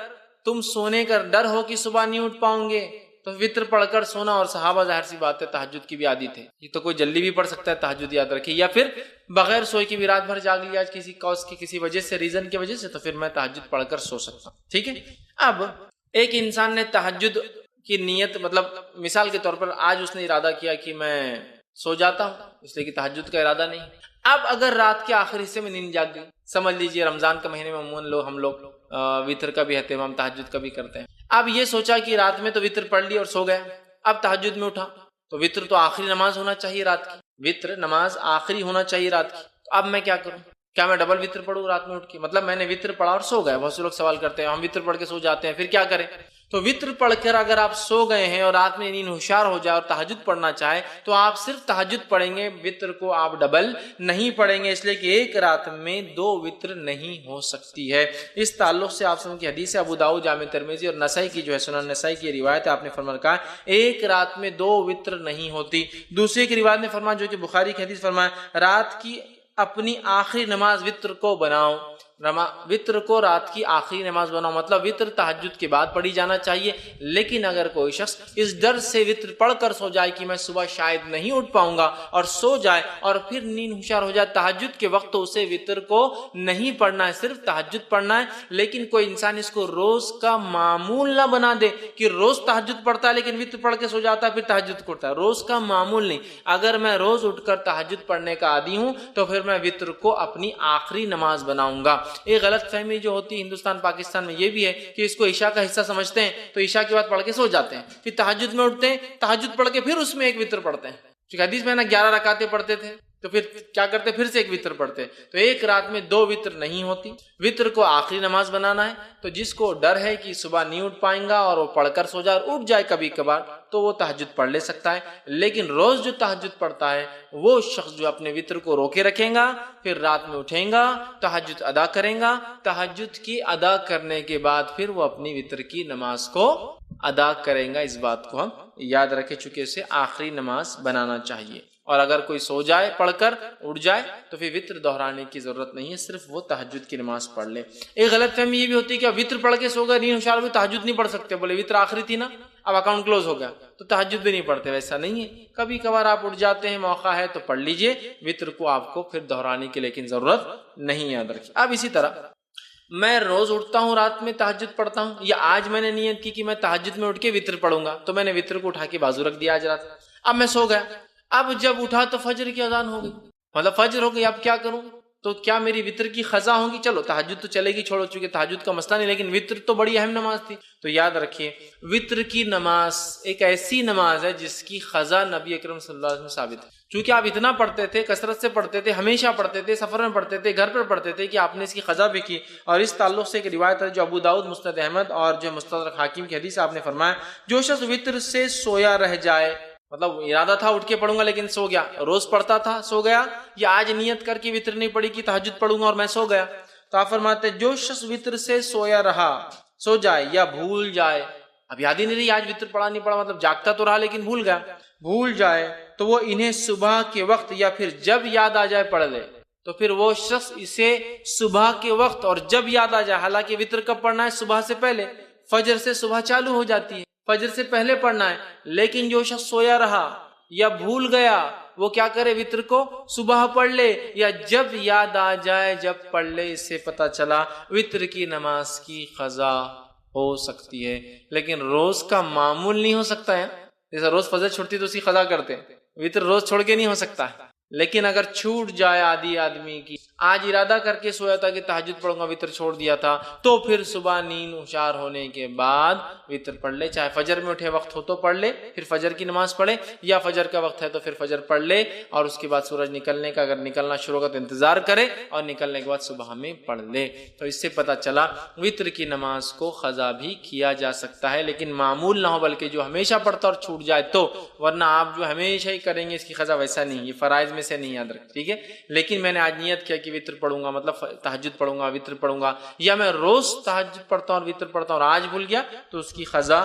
تم سونے کا ڈر ہو کہ صبح نہیں اٹھ پاؤں گے تو وطر پڑھ کر سونا، اور صحابہ ظاہر سی بات ہے تہجد کی بھی عادی تھے، یہ تو کوئی جلدی بھی پڑھ سکتا ہے تہجد، یاد رکھیے، یا پھر بغیر سوئے کی بھی رات بھر جاگ لیا کسی کاز کی، کسی وجہ سے، ریزن کی وجہ سے، تو پھر میں تہجد پڑھ کر سو سکتا ہوں، ٹھیک ہے۔ اب ایک انسان نے تہجد کی نیت، مطلب مثال کے طور پر آج اس نے ارادہ کیا کہ میں سو جاتا ہوں، اس لیے کہ تہجد کا ارادہ نہیں، اب اگر رات کے آخر حصے میں نیند جاگ گئی، سمجھ لیجئے رمضان کے مہینے میں عموماً ہم لوگ وطر کا بھی اہتمام تہجد کا بھی کرتے ہیں، اب یہ سوچا کہ رات میں تو وطر پڑھ لی اور سو گیا، اب تہجد میں اٹھا تو وطر تو آخری نماز ہونا چاہیے رات کی، وطر نماز آخری ہونا چاہیے رات کی، تو اب میں کیا کروں؟ کیا میں ڈبل وطر پڑھوں رات میں اٹھ کے؟ مطلب میں نے وطر پڑھا اور سو گیا، بہت سے لوگ سوال کرتے ہیں ہم وطر پڑھ کے سو جاتے ہیں، پھر کیا کریں؟ تو وطر پڑھ کر اگر آپ سو گئے ہیں اور رات میں نیند ہوشیار ہو جائے اور تہجد پڑھنا چاہے تو آپ صرف تہجد پڑھیں گے، وطر کو آپ ڈبل نہیں پڑھیں گے، اس لیے کہ ایک رات میں 2 وطر نہیں ہو سکتی ہے۔ اس تعلق سے آپ سن کی حدیث ہے، ابو داؤد جامع ترمذی اور نسائی کی جو ہے سنن نسائی کی روایت ہے، آپ نے فرمایا کہا ایک رات میں 2 وطر نہیں ہوتی۔ دوسری کی روایت نے فرمایا جو کہ بخاری کی حدیث فرمایا رات کی اپنی آخری نماز وطر کو بناؤ، وطر کو رات کی آخری نماز بناؤ، مطلب وطر تہجد کے بعد پڑھی جانا چاہیے، لیکن اگر کوئی شخص اس ڈر سے وطر پڑھ کر سو جائے کہ میں صبح شاید نہیں اٹھ پاؤں گا اور سو جائے اور پھر نیند ہوشیار ہو جائے تہجد کے وقت، تو اسے وطر کو نہیں پڑھنا ہے، صرف تہجد پڑھنا ہے۔ لیکن کوئی انسان اس کو روز کا معمول نہ بنا دے کہ روز تہجد پڑھتا ہے لیکن وطر پڑھ کے سو جاتا ہے پھر تہجد کرتا ہے، روز کا معمول نہیں۔ اگر میں روز اٹھ کر تہجد پڑھنے کا عادی ہوں تو پھر میں وطر کو اپنی آخری نماز بناؤں گا۔ ایک غلط فہمی جو ہوتی ہے ہندوستان پاکستان میں یہ بھی ہے کہ اس کو عشاء کا حصہ سمجھتے ہیں، تو عشاء کے بعد پڑھ کے سو جاتے ہیں، پھر تہجد میں اٹھتے ہیں، تہجد پڑھ کے پھر اس میں ایک وطر پڑھتے ہیں، کیونکہ حدیث میں نا 11 رکعتیں پڑھتے تھے، تو پھر کیا کرتے؟ پھر سے ایک وتر پڑھتے. تو ایک رات میں 2 وتر نہیں ہوتی. وتر کو آخری نماز بنانا ہے. تو جس کو ڈر ہے کہ صبح نہیں اٹھ پائیں گا اور وہ پڑھ کر سو جائے اور اٹھ جائے کبھی کبھار، تو وہ تہجد پڑھ لے سکتا ہے. لیکن روز جو تہجد پڑھتا ہے وہ شخص جو اپنے وتر کو روکے رکھیں گا، پھر رات میں اٹھیں گا، تہجد ادا کریں گا، تہجد کی ادا کرنے کے بعد پھر وہ اپنی وتر کی نماز کو ادا کریں گا. اس بات کو ہم یاد رکھیں، چونکہ اسے آخری نماز بنانا چاہیے. اور اگر کوئی سو جائے پڑھ کر اٹھ جائے تو پھر وتر دہرانے کی ضرورت نہیں ہے، صرف وہ تہجد کی نماز پڑھ لے. ایک غلط فہمی یہ بھی ہوتی ہے کہ وتر پڑھ کے سو گئے، نہیں ہوشیار بھی تہجد نہیں پڑھ سکتے، بولے وتر آخری تھی نا، اب اکاؤنٹ کلوز ہو گیا تو تہجد بھی نہیں پڑھتے. ویسا نہیں ہے، کبھی کبھار آپ اٹھ جاتے ہیں، موقع ہے تو پڑھ لیجئے. وتر کو آپ کو پھر دہرانے کی لیکن ضرورت نہیں، یاد رکھیے. اب اسی طرح میں روز اٹھتا ہوں، رات میں تہجد پڑھتا ہوں، یا آج میں نے نیت کی کہ میں تہجد میں اٹھ کے وتر پڑھوں گا، تو میں نے وتر کو اٹھا کے بازو رکھ دیا آج رات. اب میں سو گیا، اب جب اٹھا تو فجر کی اذان ہو گئی، مطلب فجر ہو گئی، اب کیا کروں؟ تو کیا میری وتر کی قضا ہوگی؟ چلو تہجد تو چلے گی، چھوڑو، چونکہ تہجد کا مسئلہ نہیں، لیکن وتر تو بڑی اہم نماز تھی. تو یاد رکھیے وتر کی نماز ایک ایسی نماز ہے جس کی قضا نبی اکرم صلی اللہ علیہ وسلم ثابت ہے. چونکہ آپ اتنا پڑھتے تھے، کثرت سے پڑھتے تھے، ہمیشہ پڑھتے تھے، سفر میں پڑھتے تھے، گھر پر پڑھتے تھے، کہ آپ نے اس کی قضا بھی کی. اور اس تعلق سے ایک روایت ہے جو ابو داؤد، مسند احمد اور جو مستدرک حاکم کی حدیث آپ نے فرمایا، جو شخص وتر سے سویا رہ جائے، مطلب ارادہ تھا اٹھ کے پڑھوں گا لیکن سو گیا، روز پڑھتا تھا سو گیا، یا آج نیت کر کے وتر نہیں پڑھی کہ تہجد پڑھوں گا اور میں سو گیا، تو آپ فرماتے ہیں جو شخص وتر سے سویا رہا، سو جائے یا بھول جائے، اب یاد ہی نہیں رہی آج وتر پڑھا نہیں پڑھا، مطلب جاگتا تو رہا لیکن بھول گیا، بھول جائے، تو وہ انہیں صبح کے وقت یا پھر جب یاد آ جائے پڑھ لے. تو پھر وہ شخص اسے صبح کے وقت اور جب یاد آ جائے، حالانکہ وتر کب پڑھنا ہے؟ صبح سے پہلے. فجر سے صبح چالو ہو جاتی ہے، فجر سے پہلے پڑھنا ہے. لیکن جو شخص سویا رہا یا بھول گیا وہ کیا کرے؟ وتر کو صبح پڑھ لے یا جب یاد آ جائے جب پڑھ لے. اس سے پتہ چلا وتر کی نماز کی قضا ہو سکتی ہے، لیکن روز کا معمول نہیں ہو سکتا ہے. جیسا روز فجر چھوٹتی تو اس کی قضا کرتے، وتر روز چھوڑ کے نہیں ہو سکتا ہے. لیکن اگر چھوٹ جائے آدمی کی، آج ارادہ کر کے سویا تھا کہ تہجد پڑھوں گا، وتر چھوڑ دیا تھا، تو پھر صبح نیند ہوشیار ہونے کے بعد وتر پڑھ لے. چاہے فجر میں اٹھے وقت ہو تو پڑھ لے، پھر فجر کی نماز پڑھے، یا فجر کا وقت ہے تو پھر فجر پڑھ لے، اور اس کے بعد سورج نکلنے کا اگر نکلنا شروع ہوگا تو انتظار کرے، اور نکلنے کے بعد صبح میں پڑھ لے. تو اس سے پتہ چلا وتر کی نماز کو قضا بھی کیا جا سکتا ہے، لیکن معمول نہ ہو، بلکہ جو ہمیشہ پڑھتا اور چھوٹ جائے تو، ورنہ آپ جو ہمیشہ ہی کریں گے اس کی قضا ویسا نہیں، یہ فرائض میں سے نہیں، یاد رکھ. ٹھیک ہے، لیکن میں نے آج نیت کیا کہ وتر پڑھوں گا، مطلب تہجد پڑھوں گا، وتر پڑھوں گا، یا میں روز تہجد پڑھتا ہوں اور وتر پڑھتا ہوں اور آج بھول گیا، تو اس کی قضا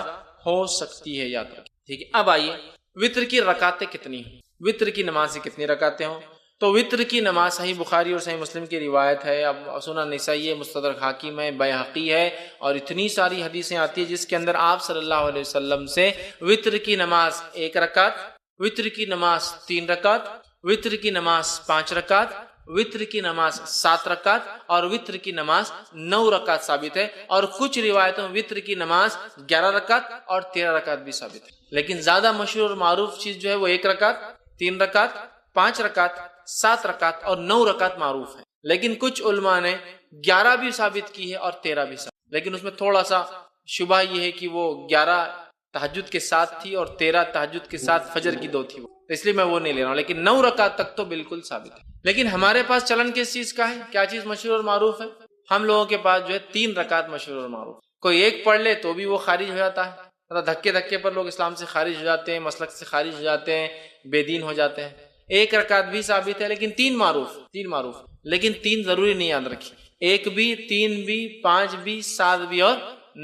ہو سکتی ہے، یاد رکھ. ٹھیک ہے، اب آئیے وتر کی رکعتیں کتنی ہیں، وتر کی نماز سے کتنی رکعتیں ہوں. تو وتر کی نماز صحیح بخاری اور صحیح مسلم کی روایت ہے، اب سنن نسائی ہے، مستدرک حاکم ہے، بیہقی ہے، اور اتنی ساری حدیثیں آتی ہیں جس کے اندر آپ صلی اللہ علیہ وسلم سے وتر کی نماز 1 رکعت، وتر کی نماز 3 رکعت، وتر کی نماز 5 رکعت، وتر کی نماز 7 رکعت اور وتر کی نماز 9 رکعت ثابت ہے. اور کچھ روایتوں میں وتر کی نماز 11 رکعت اور 13 رکعت بھی ثابت ہے. لیکن زیادہ مشہور اور معروف چیز جو ہے وہ 1 رکعت، 3 رکعت، 5 رکعت، 7 رکعت اور 9 رکعت معروف ہے. لیکن کچھ علماء نے 11 بھی ثابت کی ہے اور 13 بھی ثابت، لیکن اس میں تھوڑا سا شبہ یہ ہے کہ وہ 11 تہجد کے ساتھ تھی اور 13 تہجد کے ساتھ فجر کی 2 تھی، اس لیے میں وہ نہیں لے رہا ہوں. لیکن 9 رکعت تک تو بالکل ثابت ہے. لیکن ہمارے پاس چلن کس چیز کا ہے؟ کیا چیز مشہور اور معروف ہے؟ ہم لوگوں کے پاس جو ہے 3 رکعت مشہور اور معروف. کوئی ایک پڑھ لے تو بھی وہ خارج ہو جاتا ہے، مطلب دھکے پر لوگ اسلام سے خارج ہو جاتے ہیں، مسلک سے خارج ہو جاتے ہیں، بے دین ہو جاتے ہیں. 1 رکعت بھی ثابت ہے، لیکن 3 معروف، لیکن 3 ضروری نہیں، یاد رکھیے. 1 بھی، 3 بھی، 5 بھی، 7 بھی اور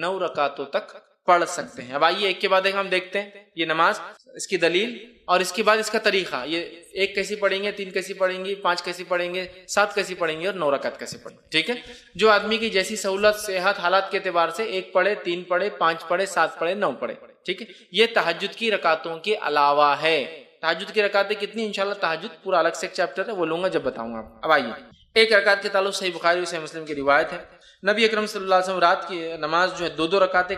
9 رکعتوں تک پڑھ سکتے ہیں. اب آئیے ایک کے بعد ایک ہم دیکھتے ہیں یہ نماز، اس کی دلیل اور اس کے بعد اس کا طریقہ. یہ 1 کیسی پڑھیں گے، 3 کیسی پڑھیں گے، 5 کیسی پڑھیں گے، 7 کیسی پڑھیں گے اور 9 رکعت کیسی پڑھیں گے. ٹھیک ہے، جو آدمی کی جیسی سہولت، صحت، حالات کے اعتبار سے 1 پڑھے، 3 پڑھے، 5 پڑھے، 7 پڑھے، 9 پڑھے. ٹھیک ہے، یہ تہجد کی رکعتوں کے علاوہ ہے. تہجد کی رکعتیں کتنی؟ انشاءاللہ تہجد پورا الگ سے ایک چیپٹر ہے، وہ لوں گا جب بتاؤں گا. اب آئیے 1 رکعت کے تعلق صحیح بخاری اور صحیح مسلم کی روایت ہے، نبی اکرم صلی اللہ علیہ وسلم رات کی نماز جو ہے 2 رکعتیں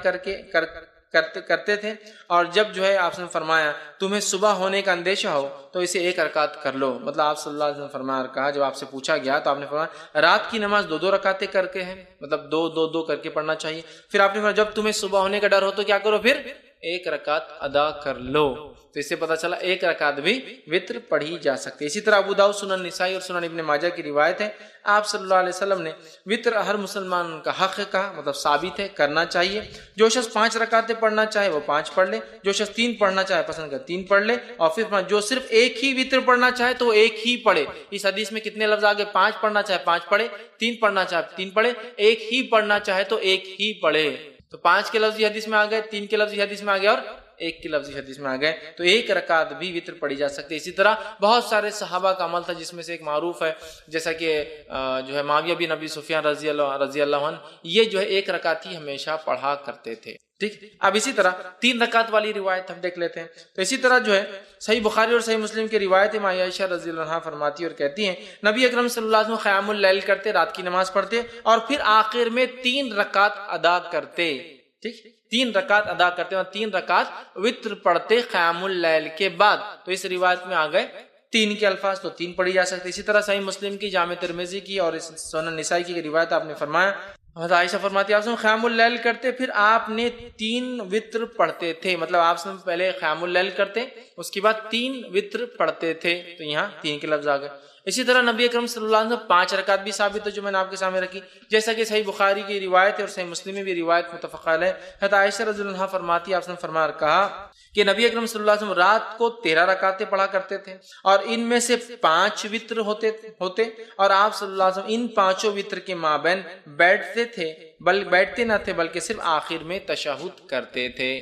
کرتے تھے، اور جب جو ہے آپ نے فرمایا تمہیں صبح ہونے کا اندیشہ ہو تو اسے 1 رکعت کر لو. مطلب آپ صلی اللہ علیہ وسلم فرمایا، کہا جب آپ سے پوچھا گیا تو آپ نے فرمایا رات کی نماز 2 رکعتیں کر کے ہے، مطلب 2 کر کے پڑھنا چاہیے. پھر آپ نے فرمایا جب تمہیں صبح ہونے کا ڈر ہو تو کیا کرو؟ پھر ایک رکعت ادا کر لو. تو اس سے پتہ چلا ایک رکعت بھی وطر پڑھی جا سکتی ہے. اسی طرح ابو داؤد، سنن نسائی اور سنن ابن ماجہ کی روایت ہے، آپ صلی اللہ علیہ وسلم نے وطر ہر مسلمان کا حق کہا، مطلب ثابت ہے، کرنا چاہیے. جو شخص 5 رکعتیں پڑھنا چاہے وہ 5 پڑھ لے، جو شخص 3 پڑھنا چاہے پسند کر 3 پڑھ لے، اور پھر جو صرف ایک ہی وطر پڑھنا چاہے تو وہ ایک ہی پڑھے. اس حدیث میں کتنے لفظ آگے؟ 5 پڑھنا چاہے 5 پڑھے، 3 پڑھنا چاہے 3 پڑھے، ایک ہی پڑھنا چاہے تو ایک ہی پڑھے. تو 5 کے لفظ حدیث میں آ گئے، 3 کے لفظ حدیث میں آ گئے اور ایک کی لفظی حدیث میں آ گئے. تو ایک رکعت بھی وطر پڑھی جا سکتی ہے. اسی طرح بہت سارے صحابہ کا عمل تھا، جس میں سے ایک معروف ہے جیسا کہ جو ہے معاویہ بن ابی سفیان رضی اللہ عنہ، یہ جو ہے ایک رکعت ہی ہمیشہ پڑھا کرتے تھے. ٹھیک. اب اسی طرح 3 رکعت والی روایت ہم دیکھ لیتے ہیں. تو اسی طرح جو ہے صحیح بخاری اور صحیح مسلم کی روایت ہے، ماں عائشہ رضی اللہ عنہا فرماتی اور کہتی ہیں نبی اکرم صلی اللہ علیہ وسلم قیام اللیل کرتے، رات کی نماز پڑھتے اور پھر آخر میں 3 رکعت ادا کرتے. ٹھیک، 3 رکعت ادا کرتے اور 3 رکعت وطر پڑھتے قیام اللیل کے بعد. تو اس روایت میں آ گئے 3 کے الفاظ، تو 3 پڑھی جا سکتے. اسی طرح صحیح مسلم کی، جامع ترمذی کی اور سنن نسائی کی روایت آپ نے فرمایا، حضرت عائشہ فرماتی ہیں آپ قیام اللیل کرتے پھر آپ نے 3 وطر پڑھتے تھے. مطلب آپ سے پہلے قیام اللیل کرتے، اس کے بعد 3 وطر پڑھتے تھے. تو یہاں 3 کے لفظ آ گئے. اسی طرح نبی اکرم صلی اللہ علیہ وسلم 5 رکعت بھی ثابت ہے، جو میں نے آپ کے سامنے رکھی، جیسا کہ صحیح بخاری کی روایت ہے اور صحیح مسلم میں بھی روایت متفق علیہ. حضرت عائشہ رضی اللہ عنہا فرماتی ہے آپ نے فرمایا کہا کہ نبی اکرم صلی اللہ علیہ وسلم رات کو 13 رکعتیں پڑھا کرتے تھے اور ان میں سے 5 وطر ہوتے اور آپ صلی اللہ علیہ وسلم ان 5 وطر کے مابین بیٹھتے تھے، بیٹھتے نہ تھے بلکہ صرف آخر میں تشہد کرتے تھے.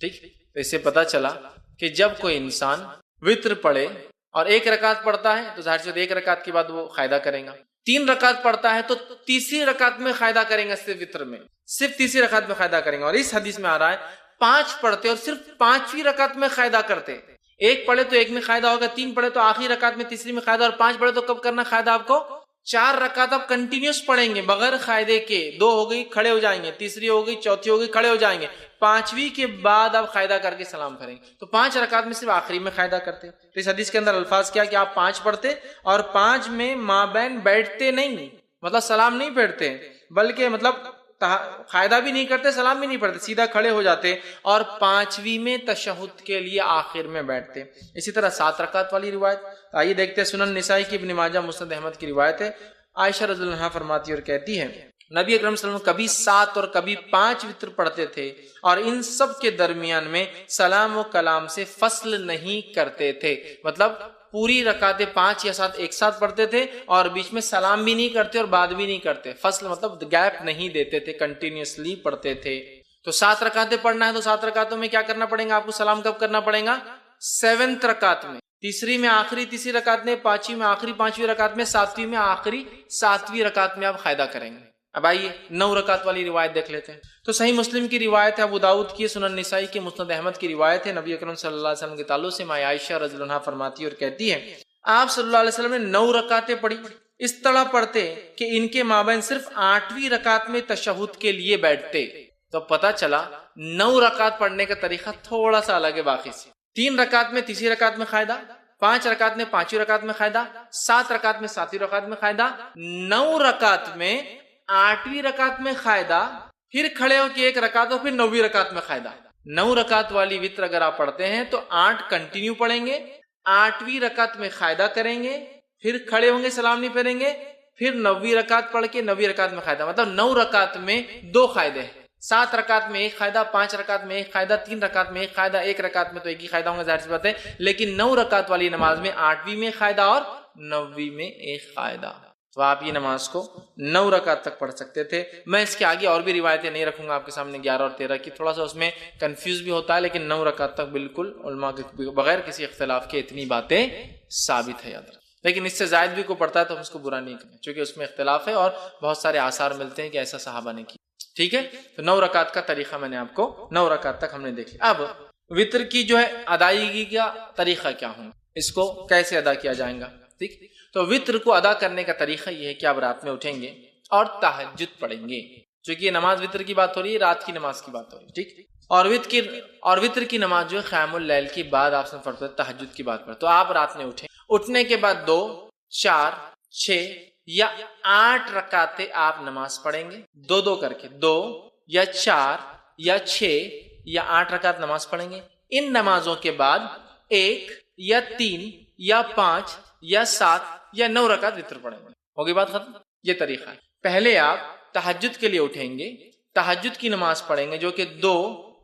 ٹھیک. تو اس سے پتہ چلا کہ جب کوئی انسان وطر پڑھے اور 1 رکعت پڑھتا ہے تو ظاہر سے 1 رکعت کے بعد وہ قاعدہ کرے گا. 3 رکعت پڑھتا ہے تو تیسری رکعت میں قاعدہ کریں گا، صرف وطر میں صرف تیسری رکعت میں قاعدہ کریں گا. اور اس حدیث میں آ رہا ہے 5 پڑھتے اور صرف 5ویں رکعت میں قاعدہ کرتے. 1 پڑھے تو 1 میں قاعدہ ہوگا، 3 پڑھے تو آخری رکعت میں تیسری میں قاعدہ، اور 5 پڑھے تو کب کرنا قاعدہ آپ کو؟ 4 رکعت آپ کنٹینیوس پڑھیں گے بغیر قاعدے کے. 2 ہو گئی کھڑے ہو جائیں گے، تیسری ہو گئی، چوتھی ہو گئی کھڑے ہو جائیں گے، 5ویں کے بعد آپ قاعدہ کر کے سلام کریں گے. تو 5 رکعت میں صرف آخری میں قاعدہ کرتے. تو اس حدیث کے اندر الفاظ کیا کہ آپ 5 پڑھتے اور 5 میں مابین بیٹھتے نہیں، مطلب سلام نہیں پھیرتے، بلکہ مطلب قاعدہ بھی نہیں کرتے، سلام بھی نہیں پڑھتے، سیدھا کھڑے ہو جاتے اور 5ویں میں تشہد کے لیے آخر میں بیٹھتے. اسی طرح 7 رکعت والی روایت آئیے دیکھتے ہیں. سنن نسائی کی، ابن ماجہ، مسند احمد کی روایت ہے. عائشہ رضی اللہ عنہا فرماتی اور کہتی ہے نبی اکرم صلی اللہ علیہ وسلم کبھی 7 اور کبھی 5 وطر پڑھتے تھے اور ان سب کے درمیان میں سلام و کلام سے فصل نہیں کرتے تھے. مطلب پوری رکعتیں 5 یا 7 ایک ساتھ پڑھتے تھے اور بیچ میں سلام بھی نہیں کرتے اور بات بھی نہیں کرتے. فصل مطلب گیپ نہیں دیتے تھے، کنٹینیوسلی پڑھتے تھے. تو 7 رکعتیں پڑھنا ہے تو 7 رکعتوں میں کیا کرنا پڑے گا آپ کو؟ سلام کب کرنا پڑے گا؟ 7th رکعت میں، تیسری میں آخری تیسری رکعت میں، 5ویں میں آخری 5ویں رکعت میں، 7ویں میں آخری 7ویں رکعت میں آپ قاعدہ کریں گے. اب آئیے 9 رکعت والی روایت دیکھ لیتے ہیں. تو صحیح مسلم کی روایت ہے، ابو داؤد کی، سنن نسائی کی، مسند احمد کی روایت ہے. نبی اکرم صلی اللہ علیہ وسلم کے تعلق سے ماں عائشہ رضی اللہ عنہا فرماتی اور کہتی ہے آپ صلی اللہ علیہ وسلم نے 9 رکعتیں پڑھی، اس طرح پڑھتے کہ ان کے مابین صرف 8ویں رکعت میں تشہد کے لیے بیٹھتے. تو پتہ چلا 9 رکعت پڑھنے کا طریقہ تھوڑا سا الگ ہے باقی سے. 3 رکعت میں تیسری رکعت میں قاعدہ، 5 رکعت میں 5ویں رکعت میں قاعدہ، 7 رکعت میں 7ویں رکعت میں قاعدہ، 9 رکعت میں 8ویں رکعت میں قاعدہ، پھر کھڑے ہو کے 1 رکعت اور پھر 9ویں رکعت میں قاعدہ. 9 رکعت والی وطر اگر آپ پڑھتے ہیں تو 8 کنٹینیو پڑھیں گے، 8ویں رکعت میں قاعدہ کریں گے، پھر کھڑے ہوں گے، سلام نہیں پھیریں گے، پھر 9ویں رکعت پڑھ کے 9ویں رکعت میں قاعدہ. مطلب 9 رکعت میں 2 قاعدے ہیں. 7 رکعت میں 1 قاعدہ، 5 رکعت میں 1 قاعدہ، 3 رکعت میں 1 قاعدہ، 1 رکعت میں تو 1 ہی قاعدہ ہوگا ظاہر سی بات ہے. لیکن 9 رکعت والی نماز میں 8ویں میں قاعدہ اور 9ویں میں 1 قاعدہ. تو آپ یہ نماز کو 9 رکعت تک پڑھ سکتے تھے. میں اس کے آگے اور بھی روایتیں نہیں رکھوں گا آپ کے سامنے 11 اور 13 کی، تھوڑا سا اس میں کنفیوز بھی ہوتا ہے، لیکن 9 رکعت تک بالکل علماء کے بغیر کسی اختلاف کے اتنی باتیں ثابت ہے. یاد رکھ، لیکن اس سے زائد بھی کوئی پڑھتا ہے تو ہم اس کو برا نہیں کریں، چونکہ اس میں اختلاف ہے اور بہت سارے آثار ملتے ہیں کہ ایسا صحابہ نے کیا. ٹھیک ہے. تو 9 رکعت کا طریقہ میں نے آپ کو 9 رکعت تک ہم نے دیکھ لیا. اب وطر کی جو ہے ادائیگی کا طریقہ کیا ہوں، اس کو کیسے ادا کیا جائے گا. ٹھیک. تو وطر کو ادا کرنے کا طریقہ یہ ہے کہ آپ رات میں اٹھیں گے اور تہجد پڑھیں گے. چونکہ یہ نماز وطر کی بات ہو رہی ہے، رات کی نماز کی بات ہو رہی ہے. ٹھیک. اور وطر کی نماز جو ہے قیام اللیل کی بعد آپ سے پڑھتے ہیں، تہجد کی بات پر. تو آپ رات میں اٹھیں، اٹھنے کے بعد 2، 4، 6 یا 8 رکعتیں آپ نماز پڑھیں گے، 2 کر کے، 2 یا 4 یا 6 یا 8 رکعت نماز پڑھیں گے. ان نمازوں کے بعد 1 یا 3 یا 5 یا 7 یا 9 رکعت وتر پڑھیں گے. ہوگی بات ختم. یہ طریقہ ہے. پہلے آپ تہجد کے لیے اٹھیں گے, تہجد کی نماز پڑھیں گے جو کہ 2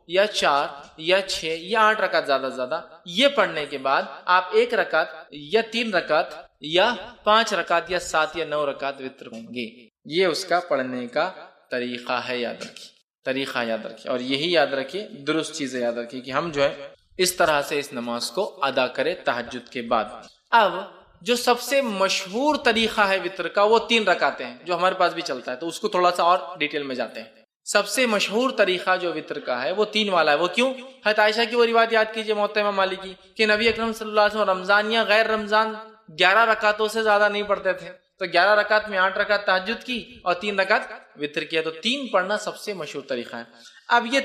یا 4 یا 6 یا 8 رکعت زیادہ سے زیادہ. یہ پڑھنے کے بعد آپ 1 رکعت یا 3 رکعت یا 5 رکعت یا 7 یا 9 رکعت وتر پڑھیں گے. یہ اس کا پڑھنے کا طریقہ ہے. یاد رکھیے, طریقہ یاد رکھیے, اور یہی یاد رکھیے, درست چیزیں یاد رکھیے کہ ہم جو ہے اس طرح سے اس نماز کو ادا کریں تہجد کے بعد. اب جو سب سے مشہور طریقہ ہے وتر کا وہ 3 رکعتیں ہیں جو ہمارے پاس بھی چلتا ہے, تو اس کو تھوڑا سا اور ڈیٹیل میں جاتے ہیں. سب سے مشہور طریقہ جو وتر کا ہے وہ 3 والا ہے. وہ کیوں؟ حضرت عائشہ کی وہ روایت یاد کیجئے موطا امام مالک کی کہ نبی اکرم صلی اللہ علیہ وسلم رمضان یا غیر رمضان 11 رکعتوں سے زیادہ نہیں پڑھتے تھے. تو 11 رکعت میں 8 رکعت تہجد کی اور 3 رکعت وتر کی. تو 3 پڑھنا سب سے مشہور طریقہ ہے. اب یہ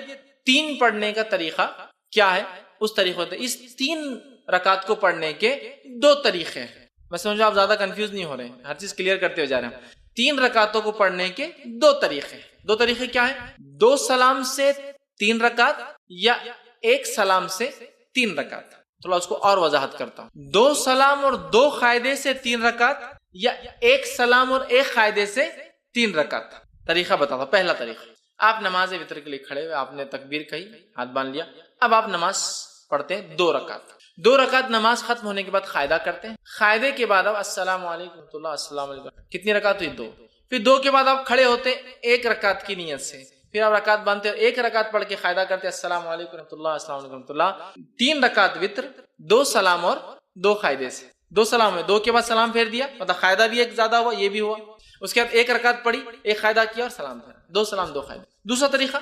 3 پڑھنے کا طریقہ کیا ہے؟ اس طریقے سے اس 3 رکعت کو پڑھنے کے 2 طریقے ہیں. میں سمجھو آپ زیادہ کنفیوز نہیں ہو رہے ہیں, ہر چیز کلیئر کرتے ہوئے جا رہے ہیں. 3 رکعتوں کو پڑھنے کے 2 طریقے. 2 طریقے کیا ہیں؟ 2 سلام سے 3 رکعت یا 1 سلام سے 3 رکعت. تھوڑا اس کو اور وضاحت کرتا ہوں. 2 سلام اور 2 قاعدے سے 3 رکعت یا 1 سلام اور 1 قاعدے سے 3 رکعت. طریقہ بتاتا ہوں. پہلا طریقہ, آپ نماز وتر کے لیے کھڑے ہوئے, آپ نے تکبیر کہی, ہاتھ باندھ لیا. اب آپ نماز پڑھتے ہیں 2 رکعت. 2 رکعت نماز ختم ہونے کے بعد قاعدہ کرتے ہیں. قاعدے کے بعد اب السلام علیکم ورحمۃ اللہ, السلام علیکم. کتنی رکعت ہوئی؟ 2. پھر 2 کے بعد آپ کھڑے ہوتے 1 رکعت کی نیت سے. پھر آپ رکعت باندھتے اور 1 رکعت پڑھ کے قاعدہ کرتے السلام علیکم ورحمۃ اللہ, السلام علیکم ورحمۃ اللہ. 3 رکعت وتر, 2 سلام اور 2 قاعدے سے. 2 سلام ہے, 2 کے بعد سلام پھیر دیا, مطلب قاعدہ بھی ایک زیادہ ہوا, یہ بھی ہوا. اس کے بعد 1 رکعت پڑھی, 1 قاعدہ کیا اور سلام پھیرا. 2 سلام 2 قاعدے. دوسرا طریقہ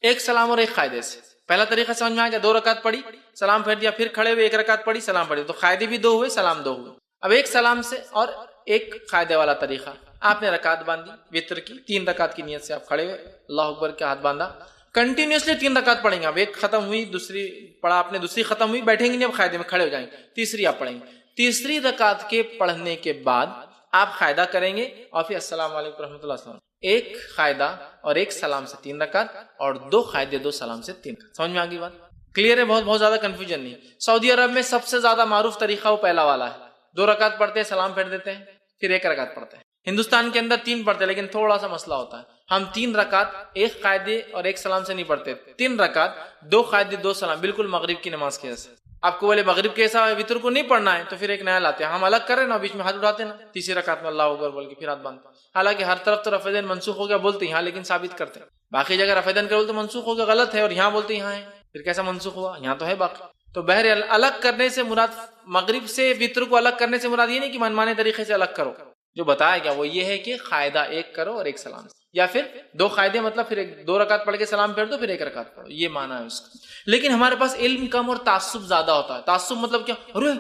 1 سلام اور 1 قاعدے سے. پہلا طریقہ سمجھ میں آ گیا, 2 رکعت پڑھی, سلام پھیر دیا, پھر کھڑے ہوئے 1 رکعت پڑھی, سلام پڑھی. تو قاعدے بھی 2 ہوئے, سلام 2 ہوئے. اب 1 سلام سے اور 1 قاعدے والا طریقہ, آپ نے رکعت باندھی وتر کی, 3 رکعت کی نیت سے آپ کھڑے ہوئے, اللہ اکبر کے ہاتھ باندھا. کنٹینیوسلی 3 رکعت پڑھیں گے. اب 1 ختم ہوئی, دوسری پڑھا آپ نے, دوسری ختم ہوئی, بیٹھیں گے نہیں, اب قاعدے میں کھڑے ہو جائیں گے. تیسری آپ پڑھیں گے. تیسری رکعت کے پڑھنے کے بعد آپ قاعدہ کریں گے اور پھر السلام علیکم رحمۃ اللہ. 1 قاعدہ اور 1 سلام سے 3 رکعت اور 2 قاعدے 2 سلام سے 3 رکعت. سمجھ میں آ گئی بات؟ کلیئر ہے؟ بہت زیادہ کنفیوژن نہیں. سعودی عرب میں سب سے زیادہ معروف طریقہ وہ پہلا والا ہے. 2 رکعت پڑھتے ہیں, سلام پھیر دیتے ہیں, پھر 1 رکعت پڑھتے ہیں. ہندوستان کے اندر 3 پڑھتے ہیں, لیکن تھوڑا سا مسئلہ ہوتا ہے. ہم 3 رکعت 1 قاعدے اور 1 سلام سے نہیں پڑھتے, 3 رکعت 2 قاعدے 2 سلام, بالکل مغرب کی نماز کے جیسے. آپ کو بولے مغرب کے ایسا وتر کو نہیں پڑھنا ہے تو پھر ایک نیا لاتے ہیں, ہم الگ کر رہے ہیں نا, بیچ میں ہاتھ اٹھاتے ہیں نا, تیسری رکعت میں اللہ اکبر بول کے پھر ہاتھ باندھتے ہیں. حالانکہ ہر طرف تو رفع دین منسوخ ہو گیا بولتے ہیں یہاں, لیکن ثابت کرتے ہیں. باقی جگہ رفع دین کرو تو منسوخ ہو گیا, غلط ہے, اور یہاں بولتے ہیں یہاں ہے, پھر کیسا منسوخ ہوا؟ یہاں تو ہے باقی. تو بہرحال الگ کرنے سے مراد, مغرب سے وتر کو الگ کرنے سے مراد یہ نہیں کہ منمانے طریقے سے الگ کرو. جو بتایا گیا وہ یہ ہے کہ قاعدہ 1 کرو اور 1 سلام, یا پھر 2 قاعدے, مطلب پھر 2 رکعت پڑھ کے سلام پھیر دو, پھر 1 رکعت پڑھو, یہ معنی ہے اس کا. لیکن ہمارے پاس علم کم اور تعصب زیادہ ہوتا ہے. تعصب مطلب کیا؟ ارے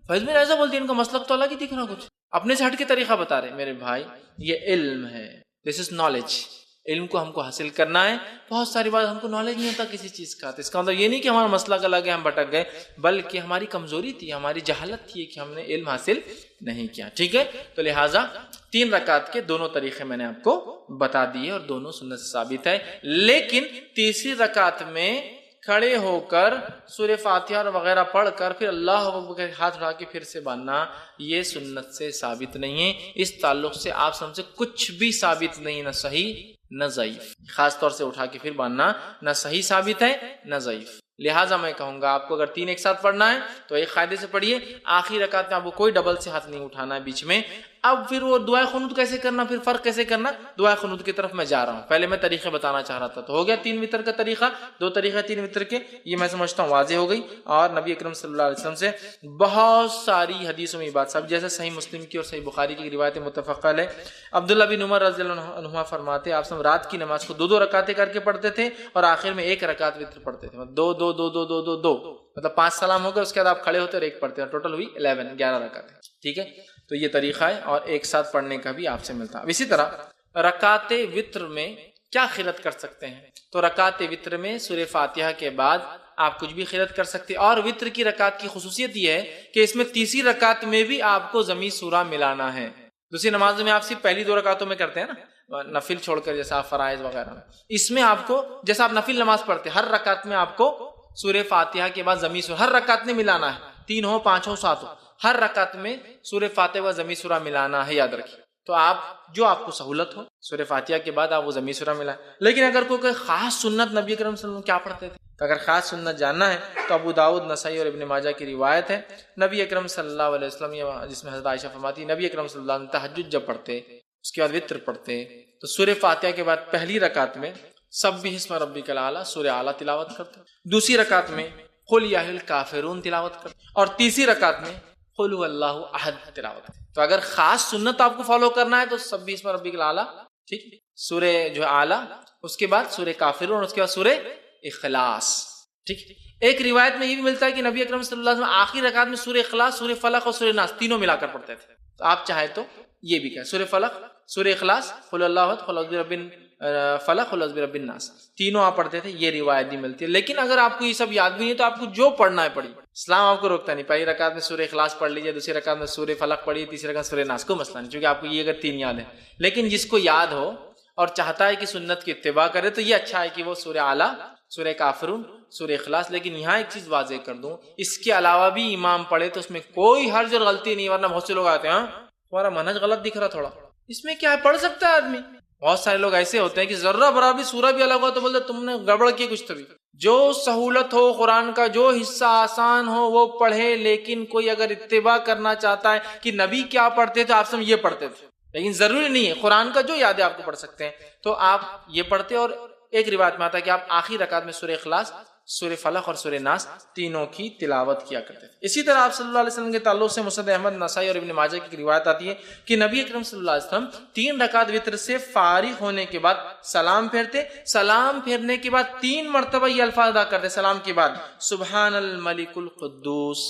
فیض میں ایسا بولتے ہیں, ان کا مسلک تو الگ ہی دکھ رہا, کچھ اپنے سے ہٹ کے طریقہ بتا رہے. میرے بھائی یہ علم ہے, دس از نالج. علم کو ہم کو حاصل کرنا ہے. بہت ساری بات ہم کو نالج نہیں ہوتا کسی چیز کا, تو اس کا مطلب یہ نہیں کہ ہمارا مسئلہ الگ ہے, ہم بھٹک گئے, بلکہ ہماری کمزوری تھی, ہماری جہالت تھی کہ ہم نے علم حاصل نہیں کیا. ٹھیک ہے, تو لہٰذا 3 رکعت کے دونوں طریقے میں نے آپ کو بتا دیے اور دونوں سنت سے ثابت ہے. لیکن تیسری رکعت میں کھڑے ہو کر سورہ فاتحہ اور وغیرہ پڑھ کر پھر اللہ اکبر کے ہاتھ اٹھا کے پھر سے باندھنا, یہ سنت سے ثابت نہیں ہے. اس تعلق سے آپ سب سے کچھ بھی ثابت نہیں, نہ صحیح نہ ضعیف. خاص طور سے اٹھا کے پھر باندھنا نہ صحیح ثابت ہے نہ ضعیف. لہٰذا میں کہوں گا آپ کو اگر 3 ایک ساتھ پڑھنا ہے تو 1 قاعدے سے پڑھیے. آخری رکعت میں آپ کو کوئی ڈبل سے ہاتھ نہیں اٹھانا ہے بیچ میں. اب پھر وہ دعائے قنوت کیسے کرنا, پھر فرق کیسے کرنا, دعائے قنوت کی طرف میں جا رہا ہوں. پہلے میں طریقے بتانا چاہ رہا تھا. تو ہو گیا 3 وتر کا طریقہ, 2 طریقے 3 وتر کے, یہ میں سمجھتا ہوں واضح ہو گئی. اور نبی اکرم صلی اللہ علیہ وسلم سے بہت ساری حدیثوں میں بات سب, جیسے صحیح مسلم کی اور صحیح بخاری کی روایت متفق علیہ. عبداللہ بن عمر رضی اللہ عنہما فرماتے آپ سب رات کی نماز کو 2 رکعتیں کر کے پڑھتے تھے اور آخر میں 1 رکعت وتر پڑھتے تھے. 2 2 2 2 2 2 2 مطلب 5 سلام ہو گئے, اس کے بعد آپ کھڑے ہوتے اور 1 پڑھتے ہیں, ٹوٹل ہوئی 11 رکعتیں. ٹھیک ہے, تو یہ طریقہ ہے اور ایک ساتھ پڑھنے کا بھی آپ سے ملتا ہے. اسی طرح رکعت وتر میں کیا قرات کر سکتے ہیں؟ تو رکعت وتر میں سورہ فاتحہ کے بعد آپ کچھ بھی قرات کر سکتے ہیں. اور وتر کی رکعت کی خصوصیت یہ ہے کہ اس میں تیسری رکعت میں بھی آپ کو ضمی سورہ ملانا ہے. دوسری نمازوں میں آپ صرف پہلی 2 رکعتوں میں کرتے ہیں نا, نفل چھوڑ کر، جیسا آپ فرائض وغیرہ میں، اس میں آپ کو جیسا آپ نفل نماز پڑھتے ہر رکعت میں آپ کو سورہ فاتحہ کے بعد ضمی سورہ ہر رکعت میں ملانا ہے، 3 ہو 5 ہو 7 ہو، ہر رکعت میں سورہ فاتحہ و ضمی سورہ ملانا ہے، یاد رکھیے۔ تو آپ جو آپ کو سہولت ہو سورہ فاتحہ کے بعد آپ وہ ضمی سورہ ملائیں۔ لیکن اگر کوئی خاص سنت نبی اکرم صلی اللہ علیہ وسلم کیا پڑھتے تھے، تو اگر خاص سنت جاننا ہے تو ابو داؤد، نسائی اور ابن ماجہ کی روایت ہے، نبی اکرم صلی اللہ علیہ وسلم، جس میں حضرت عائشہ فرماتی نبی اکرم صلی اللہ علیہ وسلم تہجد جب پڑھتے اس کے بعد وتر پڑھتے تو سورہ فاتحہ کے بعد پہلی رکعت میں سبح اسم ربک الاعلی سورہ اعلیٰ تلاوت کرتے، دوسری رکعت میں قل یا الکافرون تلاوت کرتے، اور تیسری رکعت میں قل هو اللہ احد تلاوت کرتے۔ تو اگر خاص سنت آپ کو فالو کرنا ہے تو سبح اسم ربک الاعلی، ٹھیک، سورہ جو اعلیٰ، اس کے بعد سورہ کافرون، اور اس کے بعد سورہ اخلاص، ٹھیک۔ ایک روایت میں یہ بھی ملتا ہے کہ نبی اکرم صلی اللہ علیہ وسلم آخری رکعت میں سورہ اخلاص، سورہ فلق اور سورہ ناس تینوں ملا کر پڑھتے تھے۔ تو آپ چاہیں تو یہ بھی کہیں سورہ فلق، سورہ اخلاص، قل اللہ احد، قل اعوذ برب فلق، قل اعوذ برب الناس، تینوں آپ پڑھتے تھے، یہ روایت بھی ملتی ہے۔ لیکن اگر آپ کو یہ سب یاد بھی نہیں تو آپ کو جو پڑھنا ہے پڑھیے، اسلام آپ کو روکتا نہیں، پہلی رکعت میں سورہ اخلاص پڑھ لیجیے، دوسری رکعت میں سورہ فلق پڑھیے، تیسری رکعت سورہ ناس، کو مسئلہ نہیں، کیونکہ آپ کو یہ اگر 3 یاد ہے۔ لیکن جس کو یاد ہو اور چاہتا ہے کہ سنت کی اتباع کرے تو یہ اچھا ہے کہ وہ سورہ اعلیٰ، سورہ کافرون، سورہ اخلاص۔ لیکن یہاں ایک چیز واضح کر دوں، اس کے علاوہ بھی امام پڑھے تو اس میں کوئی حرج اور غلطی نہیں، ورنہ بہت سے لوگ آتے ہیں تمہارا منہج غلط دکھ رہا تھوڑا، اس میں کیا ہے، پڑھ سکتا ہے آدمی۔ بہت سارے لوگ ایسے ہوتے ہیں کہ ذرہ برابر سورہ بھی الگ ہو تو بولتے تم نے گڑبڑ کی کچھ تو بھی۔ جو سہولت ہو قرآن کا، جو حصہ آسان ہو وہ پڑھے، لیکن کوئی اگر اتباع کرنا چاہتا ہے کہ نبی کیا پڑھتے تھے آپ سے یہ پڑھتے تھے، لیکن ضروری نہیں ہے، قرآن کا جو یاد ہے آپ کو پڑھ سکتے ہیں تو آپ یہ پڑھتے۔ اور ایک روایت میں آتا ہے کہ آپ آخری رکعت میں سورہ اخلاص، سورہ فلق اور سورہ ناس تینوں کی تلاوت کیا کرتے تھے۔ اسی طرح آپ صلی اللہ علیہ وسلم کے تعلق سے مسند احمد، نسائی اور ابن ماجہ کی روایت آتی ہے کہ نبی اکرم صلی اللہ علیہ وسلم 3 رکعت وتر سے فارغ ہونے کے بعد سلام پھیرتے، سلام پھیرنے کے بعد 3 مرتبہ یہ الفاظ ادا کرتے، سلام کے بعد سبحان الملک القدوس،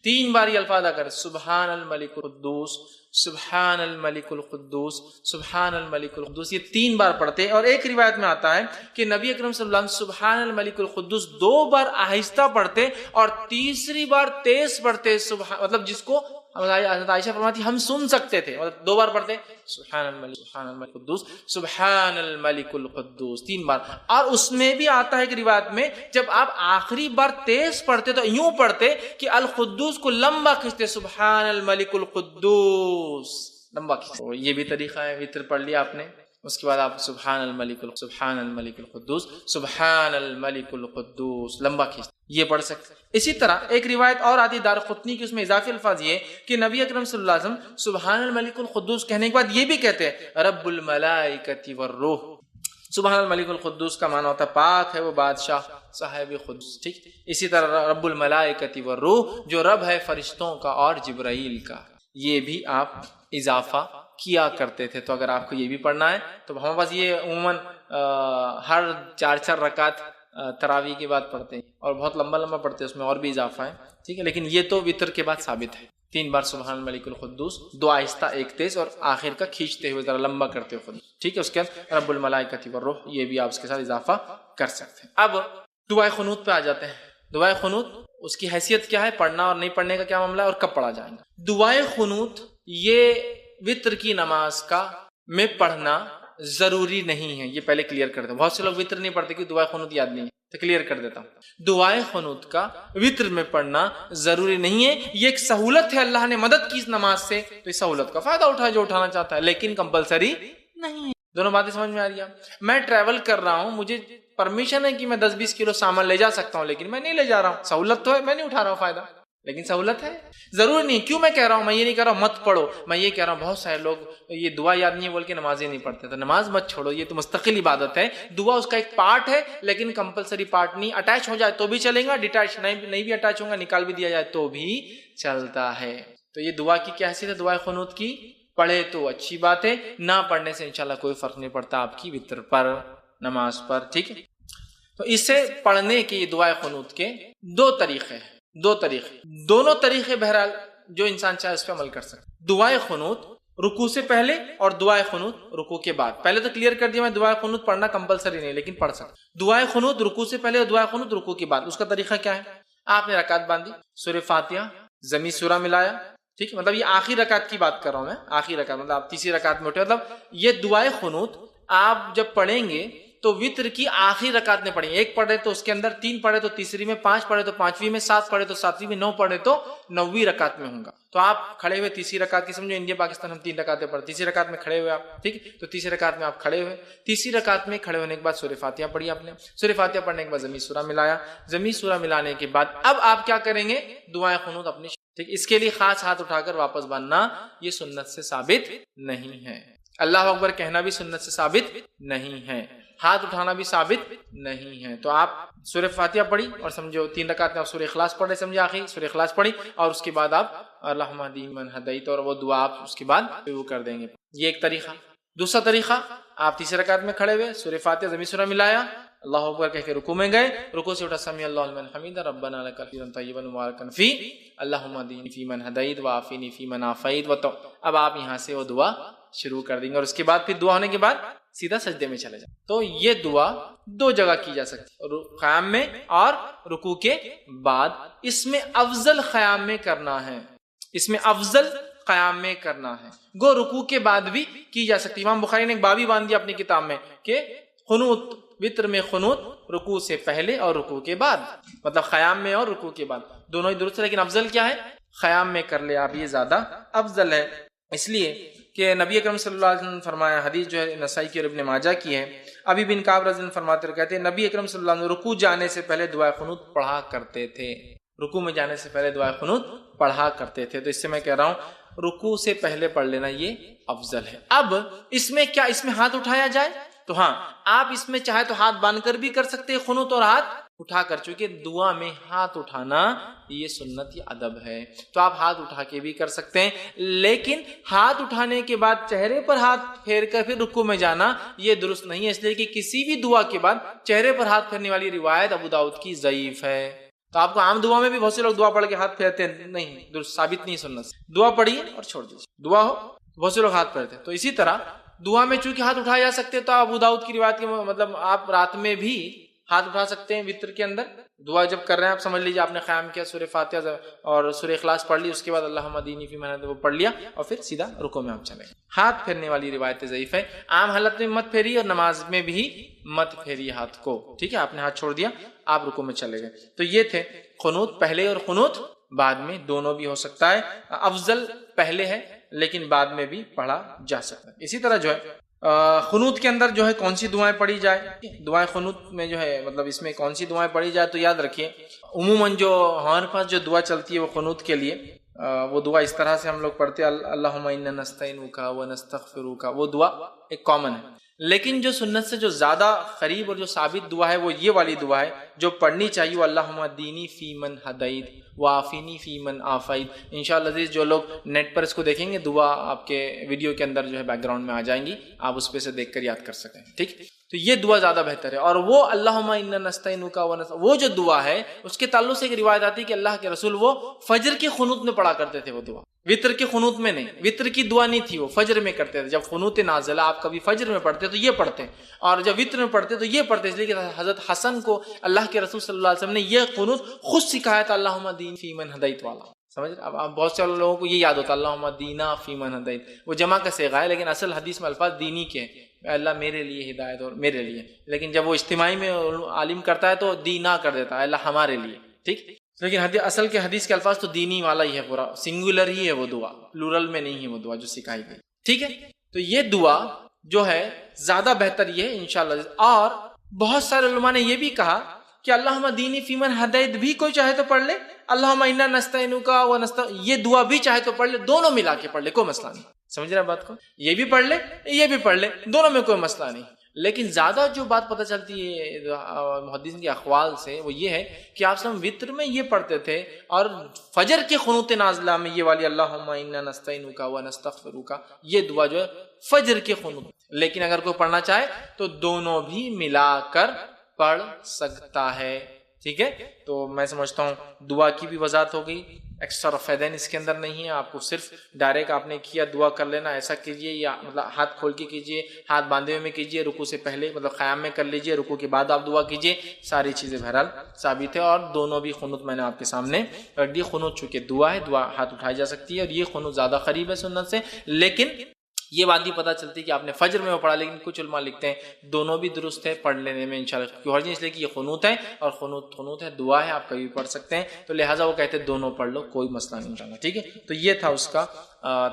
3 بار یہ الفاظ ادا کرتے، سبحان الملک القدوس، سبحان الملک القدوس، سبحان الملک القدوس، یہ 3 بار پڑھتے۔ اور ایک روایت میں آتا ہے کہ نبی اکرم صلی اللہ علیہ وسلم سبحان الملک القدوس 2 بار آہستہ پڑھتے اور تیسری بار تیز پڑھتے، مطلب جس کو حضرت عائشہ فرماتی ہم سن سکتے تھے، مطلب 2 بار پڑھتے سبحان الملک، سبحان الملک القدوس، سبحان الملک القدوس 3 بار۔ اور اس میں بھی آتا ہے کہ روایت میں جب آپ آخری بار تیز پڑھتے تو یوں پڑھتے کہ القدوس کو لمبا کھینچتے، سبحان الملک القدوس لمبا کھینچتے۔ یہ بھی طریقہ ہے، وتر پڑھ لیا آپ نے، اس کے بعد آپ سبحان الملک القدوس، سبحان الملک القدوس لمبا کھینچتے، یہ پڑھ سکتے۔ اسی طرح ایک روایت اور آتی دارقطنی کی، اس میں اضافی الفاظ یہ کہ نبی اکرم صلی اللہ علیہ وسلم سبحان الملک القدوس کہنے کے بعد یہ بھی کہتے ہیں رب الملائکۃ والروح۔ سبحان الملک القدوس کا معنی ہوتا ہے پاک ہے وہ بادشاہ صاحب قدس، ٹھیک۔ اسی طرح رب الملائکۃ والروح جو رب ہے فرشتوں کا اور جبرائیل کا، یہ بھی آپ اضافہ کیا کرتے تھے۔ تو اگر آپ کو یہ بھی پڑھنا ہے تو ہمارے پاس یہ عموماً ہر 4 رکعت تراویح کے بعد پڑھتے ہیں اور بہت لمبا لمبا پڑھتے ہیں، اس میں اور بھی اضافہ ہے، ٹھیک ہے۔ لیکن یہ تو وتر کے بعد ثابت ہے، 3 بار سبحان الملک القدوس، 2 آہستہ 1 تیز، اور آخر کا کھینچتے ہوئے ذرا لمبا کرتے ہوئے خود، ٹھیک ہے۔ اس کے بعد رب الملائکۃ والروح، یہ بھی آپ اس کے ساتھ اضافہ کر سکتے ہیں۔ اب دعائے قنوت پہ آ جاتے ہیں۔ دعائے قنوت اس کی حیثیت کیا ہے، پڑھنا اور نہیں پڑھنے کا کیا معاملہ ہے، اور کب پڑھا جائے گا۔ دعائے قنوت یہ وتر کی نماز کا میں پڑھنا ضروری نہیں ہے، یہ پہلے کلیئر کر دیں۔ بہت سے لوگ وتر نہیں پڑھتے کہ دعائے قنوت یاد نہیں ہے، تو کلیئر کر دیتا ہوں۔ دعائے قنوت کا وتر میں پڑھنا ضروری نہیں ہے، یہ ایک سہولت ہے، اللہ نے مدد کی اس نماز سے، تو اس سہولت کا فائدہ اٹھائے جو اٹھانا چاہتا ہے، لیکن کمپلسری نہیں ہے۔ دونوں باتیں سمجھ میں آ رہی ہیں؟ میں ٹریول کر رہا ہوں، مجھے پرمیشن ہے کہ میں 10-20 کلو سامان لے جا سکتا ہوں، لیکن میں نہیں لے جا رہا ہوں، سہولت تو ہے، میں نہیں اٹھا رہا ہوں فائدہ، لیکن سہولت ہے، ضروری نہیں۔ کیوں میں کہہ رہا ہوں، میں یہ نہیں کہہ رہا ہوں مت پڑھو، میں یہ کہہ رہا ہوں بہت سارے لوگ یہ دعا یاد نہیں ہے بول کے نماز ہی نہیں پڑھتے، تو نماز مت چھوڑو، یہ تو مستقل عبادت ہے، دعا اس کا ایک پارٹ ہے لیکن کمپلسری پارٹ نہیں۔ اٹیچ ہو جائے تو بھی چلے گا، ڈیٹیچ نہیں بھی اٹیچ ہوگا، نکال بھی دیا جائے تو بھی چلتا ہے۔ تو یہ دعا کی کیا حیثیت ہے دعائے قنوت کی؟ پڑھے تو اچھی بات ہے، نہ پڑھنے سے انشاءاللہ کوئی فرق نہیں پڑتا آپ کی وتر پر، نماز پر، ٹھیک ہے۔ تو اسے پڑھنے کے دعائے قنوت کے 2 طریقے ہیں، 2 طریقے، دونوں طریقے بہرحال جو انسان چاہے اس پہ عمل کر سکتا۔ دعائے قنوت رکوع سے پہلے اور دعائے قنوت رکوع کے بعد۔ پہلے تو کلیئر کر دیا میں، دعائے قنوت پڑھنا کمپلسری نہیں لیکن پڑھ سکتا۔ دعائے قنوت رکوع سے پہلے اور دعائے قنوت رکوع کے بعد، اس کا طریقہ کیا ہے؟ آپ نے رکعت باندھی، سورہ فاتحہ ضمی سورہ ملایا، ٹھیک ہے، مطلب یہ آخری رکعت کی بات کر رہا ہوں میں، آخری رکعت مطلب آپ تیسری رکعت میں اٹھے، مطلب یہ دعائے قنوت آپ جب پڑھیں گے تو وتر کی آخری رکعت میں پڑھیں، ایک پڑھے تو اس کے اندر 3 پڑھے تو تیسری میں، 5 پڑھے تو 5ویں میں، 7 پڑھے تو 7ویں میں، 9 پڑھے تو 9ویں رکعت میں ہوں گا۔ تو آپ کھڑے ہوئے تیسری رکعت کی، سمجھو انڈیا پاکستان ہم 3 رکعتیں پڑھتے، تیسری رکعت میں کھڑے ہوئے آپ، ٹھیک، تو تیسری رکعت میں آپ کھڑے ہوئے، تیسری رکعت میں کھڑے ہونے کے بعد سورہ فاتحہ پڑھی آپ نے، سورہ فاتحہ پڑھنے کے بعد ضمیع سورہ ملایا، ضمیع سورہ ملانے کے بعد اب آپ کیا کریں گے، دعائیں قنوت اپنی، ٹھیک، اس کے لیے خاص ہاتھ اٹھا کر واپس باندھنا یہ سنت سے ثابت نہیں ہے، اللہ اکبر کہنا بھی سنت سے ثابت نہیں ہے، ہاتھ اٹھانا بھی ثابت نہیں ہے۔ تو آپ سورہ فاتحہ پڑھی اور سمجھو 3 رکعت میں آپ سورہ اخلاص پڑھ رہے، سمجھے آخری سورہ اخلاص پڑھی، اور اس کے بعد آپ اللہم اہدنی من ہدیت اور وہ دعا آپ اس کے بعد شروع کر دیں گے، یہ ایک طریقہ۔ دوسرا طریقہ، آپ تیسری رکعت میں کھڑے ہوئے، سورہ فاتحہ ضمیع سورہ ملایا، اللہ اکبر کہہ کے رکوع میں گئے، رکوع سے اٹھا سمیع اللہ لمن حمیدہ ربنا لک الحمد طیبا مبارکا فی اللہم اہدنی فیمن ہدیت وعافنی فیمن عافیت اب آپ یہاں سے وہ دعا شروع کر دیں گے، اور اس کے بعد پھر دعا ہونے کے بعد سیدھا سجدے میں چلے جائیں۔ تو یہ دعا 2 جگہ کی جا سکتی ہے، قیام میں اور رکوع کے بعد، اس میں افضل قیام میں کرنا ہے، اس میں افضل قیام میں کرنا ہے، گو رکوع کے بعد بھی کی جا سکتی ہے۔ امام بخاری نے ایک باب ہی باندھ دیا اپنی کتاب میں کہ قنوت، وتر میں قنوت رکوع سے پہلے اور رکوع کے بعد، مطلب قیام میں اور رکوع کے بعد دونوں ہی درست ہے، لیکن افضل کیا ہے، قیام میں کر لے آپ، یہ زیادہ افضل ہے، اس لیے کہ نبی اکرم صلی اللہ علیہ وسلم نے فرمایا، حدیث جو ہے نسائی کی اور ابن ماجہ کی ہے، ابی بن کعب رضی اللہ عنہ فرماتے ہیں، کہتے ہیں نبی اکرم صلی اللہ علیہ وسلم رکوع جانے سے پہلے دعائے قنوت پڑھا کرتے تھے، رکوع میں جانے سے پہلے دعائے قنوت پڑھا کرتے تھے۔ تو اس سے میں کہہ رہا ہوں رکوع سے پہلے پڑھ لینا یہ افضل ہے۔ اب اس میں کیا، اس میں ہاتھ اٹھایا جائے؟ تو ہاں، آپ اس میں چاہے تو ہاتھ باندھ کر بھی کر سکتے ہیں قنوت، اور ہاتھ اٹھا کر، چونکہ دعا میں ہاتھ اٹھانا یہ سنت، یہ ادب ہے، تو آپ ہاتھ اٹھا کے بھی کر سکتے ہیں، لیکن ہاتھ اٹھانے کے بعد چہرے پر ہاتھ پھیر کر پھر رکوع میں جانا یہ درست نہیں ہے، اس لیے کہ کسی بھی دعا کے بعد چہرے پر ہاتھ پھیرنے والی روایت ابو داؤد کی ضعیف ہے۔ تو آپ کو عام دعا میں بھی بہت سے لوگ دعا پڑھ کے ہاتھ پھیرتے ہیں، نہیں، درست ثابت نہیں سنت سے، دعا پڑھیے اور چھوڑ دیجیے، دعا ہو بہت سے لوگ ہاتھ پھیرتے ہیں۔ تو اسی طرح دعا میں چونکہ ہاتھ اٹھائے جا سکتے تو ابو داؤد کی روایت کے مطلب آپ رات میں بھی ہاتھ اٹھا سکتے ہیں، وتر کے اندر دعا جب کر رہے ہیں آپ سمجھ لیجیے آپ نے قیام کیا، سورہ فاتحہ اور سورہ اخلاص پڑھ لی، اس کے بعد اللہم اہدنی فیمن ہدیت وہ پڑھ لیا، اور پھر سیدھا رکوع میں آپ چلے گئے۔ ہاتھ پھیرنے والی روایت ضعیف ہے، عام حالت میں مت پھیریے اور نماز میں بھی مت پھیریے ہاتھ کو، ٹھیک ہے، آپ نے ہاتھ چھوڑ دیا، آپ رکوع میں چلے گئے۔ تو یہ تھے قنوت پہلے اور قنوت بعد میں، دونوں بھی ہو سکتا ہے، افضل پہلے ہے لیکن بعد میں بھی پڑھا جا سکتا ہے۔ اسی طرح جو ہے قنوت کے اندر جو ہے کون سی دعائیں پڑھی جائے، دعائیں قنوت میں جو ہے مطلب اس میں کون سی دعائیں پڑھی جائے، تو یاد رکھیے عموماً جو ہمارے پاس جو دعا چلتی ہے وہ قنوت کے لیے، وہ دعا اس طرح سے ہم لوگ پڑھتے ہیں، اللہم انا نستعینک ونستغفرک، وہ دعا ایک کامن ہے، لیکن جو سنت سے جو زیادہ قریب اور جو ثابت دعا ہے وہ یہ والی دعا ہے جو پڑھنی چاہیے، وہ اللہم اہدنی فیمن ہدیت وعافنی فیمن عافیت۔ انشاءاللہ عزیز جو لوگ نیٹ پر اس کو دیکھیں گے، دعا آپ کے ویڈیو کے اندر جو ہے بیک گراؤنڈ میں آ جائیں گی، آپ اس پہ سے دیکھ کر یاد کر سکیں، ٹھیک۔ تو یہ دعا زیادہ بہتر ہے، اور وہ اللہم انا نستعینک وہ جو دعا ہے اس کے تعلق سے ایک روایت آتی ہے کہ اللہ کے رسول وہ فجر کے قنوت میں پڑھا کرتے تھے، وہ دعا وتر کے قنوت میں نہیں، وتر کی دعا نہیں تھی، وہ فجر میں کرتے تھے۔ جب قنوت نازلہ آپ کبھی فجر میں پڑھتے تو یہ پڑھتے، اور جب وتر میں پڑھتے تو یہ پڑھتے، اس لیے کہ حضرت حسن کو اللہ کے رسول صلی اللہ علیہ وسلم نے یہ قنوت خود سکھایا تھا، اللہم اہدنی فیمن ہدیت والا، سمجھ رہے؟ اب بہت سے لوگوں کو یہ یاد ہوتا ہے اللہم اہدنا فیمن ہدیت، وہ جمع کا صیغہ ہے، لیکن اصل حدیث میں الفاظ دینی کے ہیں، اللہ میرے لیے ہدایت اور میرے لیے، لیکن جب وہ اجتماعی میں عالم کرتا ہے تو دینا کر دیتا ہے، اللہ ہمارے لیے، ٹھیک، لیکن اصل کے حدیث کے الفاظ تو دینی والا ہی ہے، پورا سنگولر ہی ہے وہ دعا، پلورل میں نہیں ہے وہ دعا جو سکھائی گئی، ٹھیک ہے۔ تو یہ دعا جو ہے زیادہ بہتر یہ ہے انشاءاللہ۔ اور بہت سارے علماء نے یہ بھی کہا کہ اللہم اہدنی فیمن ہدیت بھی کوئی چاہے تو پڑھ لے، اللہم انا نستعینک یہ دعا بھی چاہے تو پڑھ لے، دونوں ملا کے پڑھ لے، کوئی مسئلہ نہیں، سمجھ رہے بات کو، یہ بھی پڑھ لے یہ بھی پڑھ لے، دونوں میں کوئی مسئلہ نہیں۔ لیکن زیادہ جو بات پتہ چلتی ہے محدثین کے اقوال سے وہ یہ ہے کہ آپ سب وتر میں یہ پڑھتے تھے، اور فجر کے قنوت نازلہ میں یہ والی اللہم انا نستعینک ونستغفرک یہ دعا جو ہے فجر کے قنوت، لیکن اگر کوئی پڑھنا چاہے تو دونوں بھی ملا کر پڑھ سکتا ہے، ٹھیک ہے، تو میں سمجھتا ہوں دعا کی بھی وضاحت ہو گئی، ایکسٹرا رفعین اس کے اندر نہیں ہے، آپ کو صرف ڈائریکٹ آپ نے کیا دعا کر لینا، ایسا کیجئے یا مطلب ہاتھ کھول کے کیجئے، ہاتھ باندھے ہوئے میں کیجئے، رکوع سے پہلے مطلب قیام میں کر لیجئے، رکوع کے بعد آپ دعا کیجئے، ساری چیزیں بہرحال ثابت ہے، اور دونوں بھی قنوت میں نے آپ کے سامنے رکھ دی۔ قنوت چونکہ دعا ہے، دعا ہاتھ اٹھائی جا سکتی ہے، اور یہ قنوت زیادہ قریب ہے سنت سے، لیکن یہ بات بھی پتہ چلتی ہے کہ آپ نے فجر میں وہ پڑھا، لیکن کچھ علماء لکھتے ہیں دونوں بھی درست ہے پڑھ لینے میں انشاءاللہ، کیوں حرج نہیں، اس لیے کہ یہ قنوت ہے اور قنوت ہے، دعا ہے، آپ کبھی بھی پڑھ سکتے ہیں، تو لہٰذا وہ کہتے ہیں دونوں پڑھ لو، کوئی مسئلہ نہیں انشاءاللہ، ٹھیک ہے۔ تو یہ تھا اس کا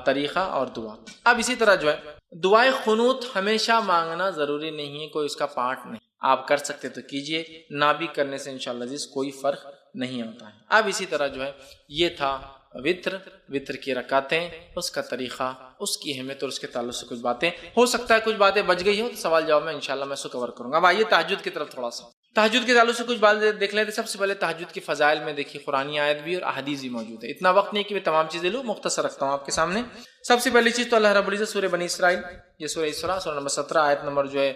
طریقہ اور دعا۔ اب اسی طرح جو ہے دعائے قنوت ہمیشہ مانگنا ضروری نہیں ہے، کوئی اس کا پارٹ نہیں، آپ کر سکتے تو کیجئے، نہ بھی کرنے سے انشاءاللہ عزیز کوئی فرق نہیں ہوتا ہے۔ اب اسی طرح جو ہے یہ تھا وطر کی رکعتیں، اس کا طریقہ، اس کی اہمیت اور اس کے تعلق سے کچھ باتیں، ہو سکتا ہے کچھ باتیں بچ گئی ہو تو سوال جواب میں انشاءاللہ میں اس کو کور کروں گا۔ اب آئیے تہجد کی طرف، تھوڑا سا تہجد کے تعلق سے کچھ باتیں دیکھ لیتے۔ سب سے پہلے تہجد کی فضائل میں دیکھیے قرآنی آیت بھی اور احادیث بھی موجود ہے، اتنا وقت نہیں کہ میں تمام چیزیں لوں، مختصر رکھتا ہوں آپ کے سامنے۔ سب سے پہلی چیز تو اللہ رب العزت سورہ بنی اسرائیل، یہ سورہ اسراء سورہ نمبر 17 آیت نمبر جو ہے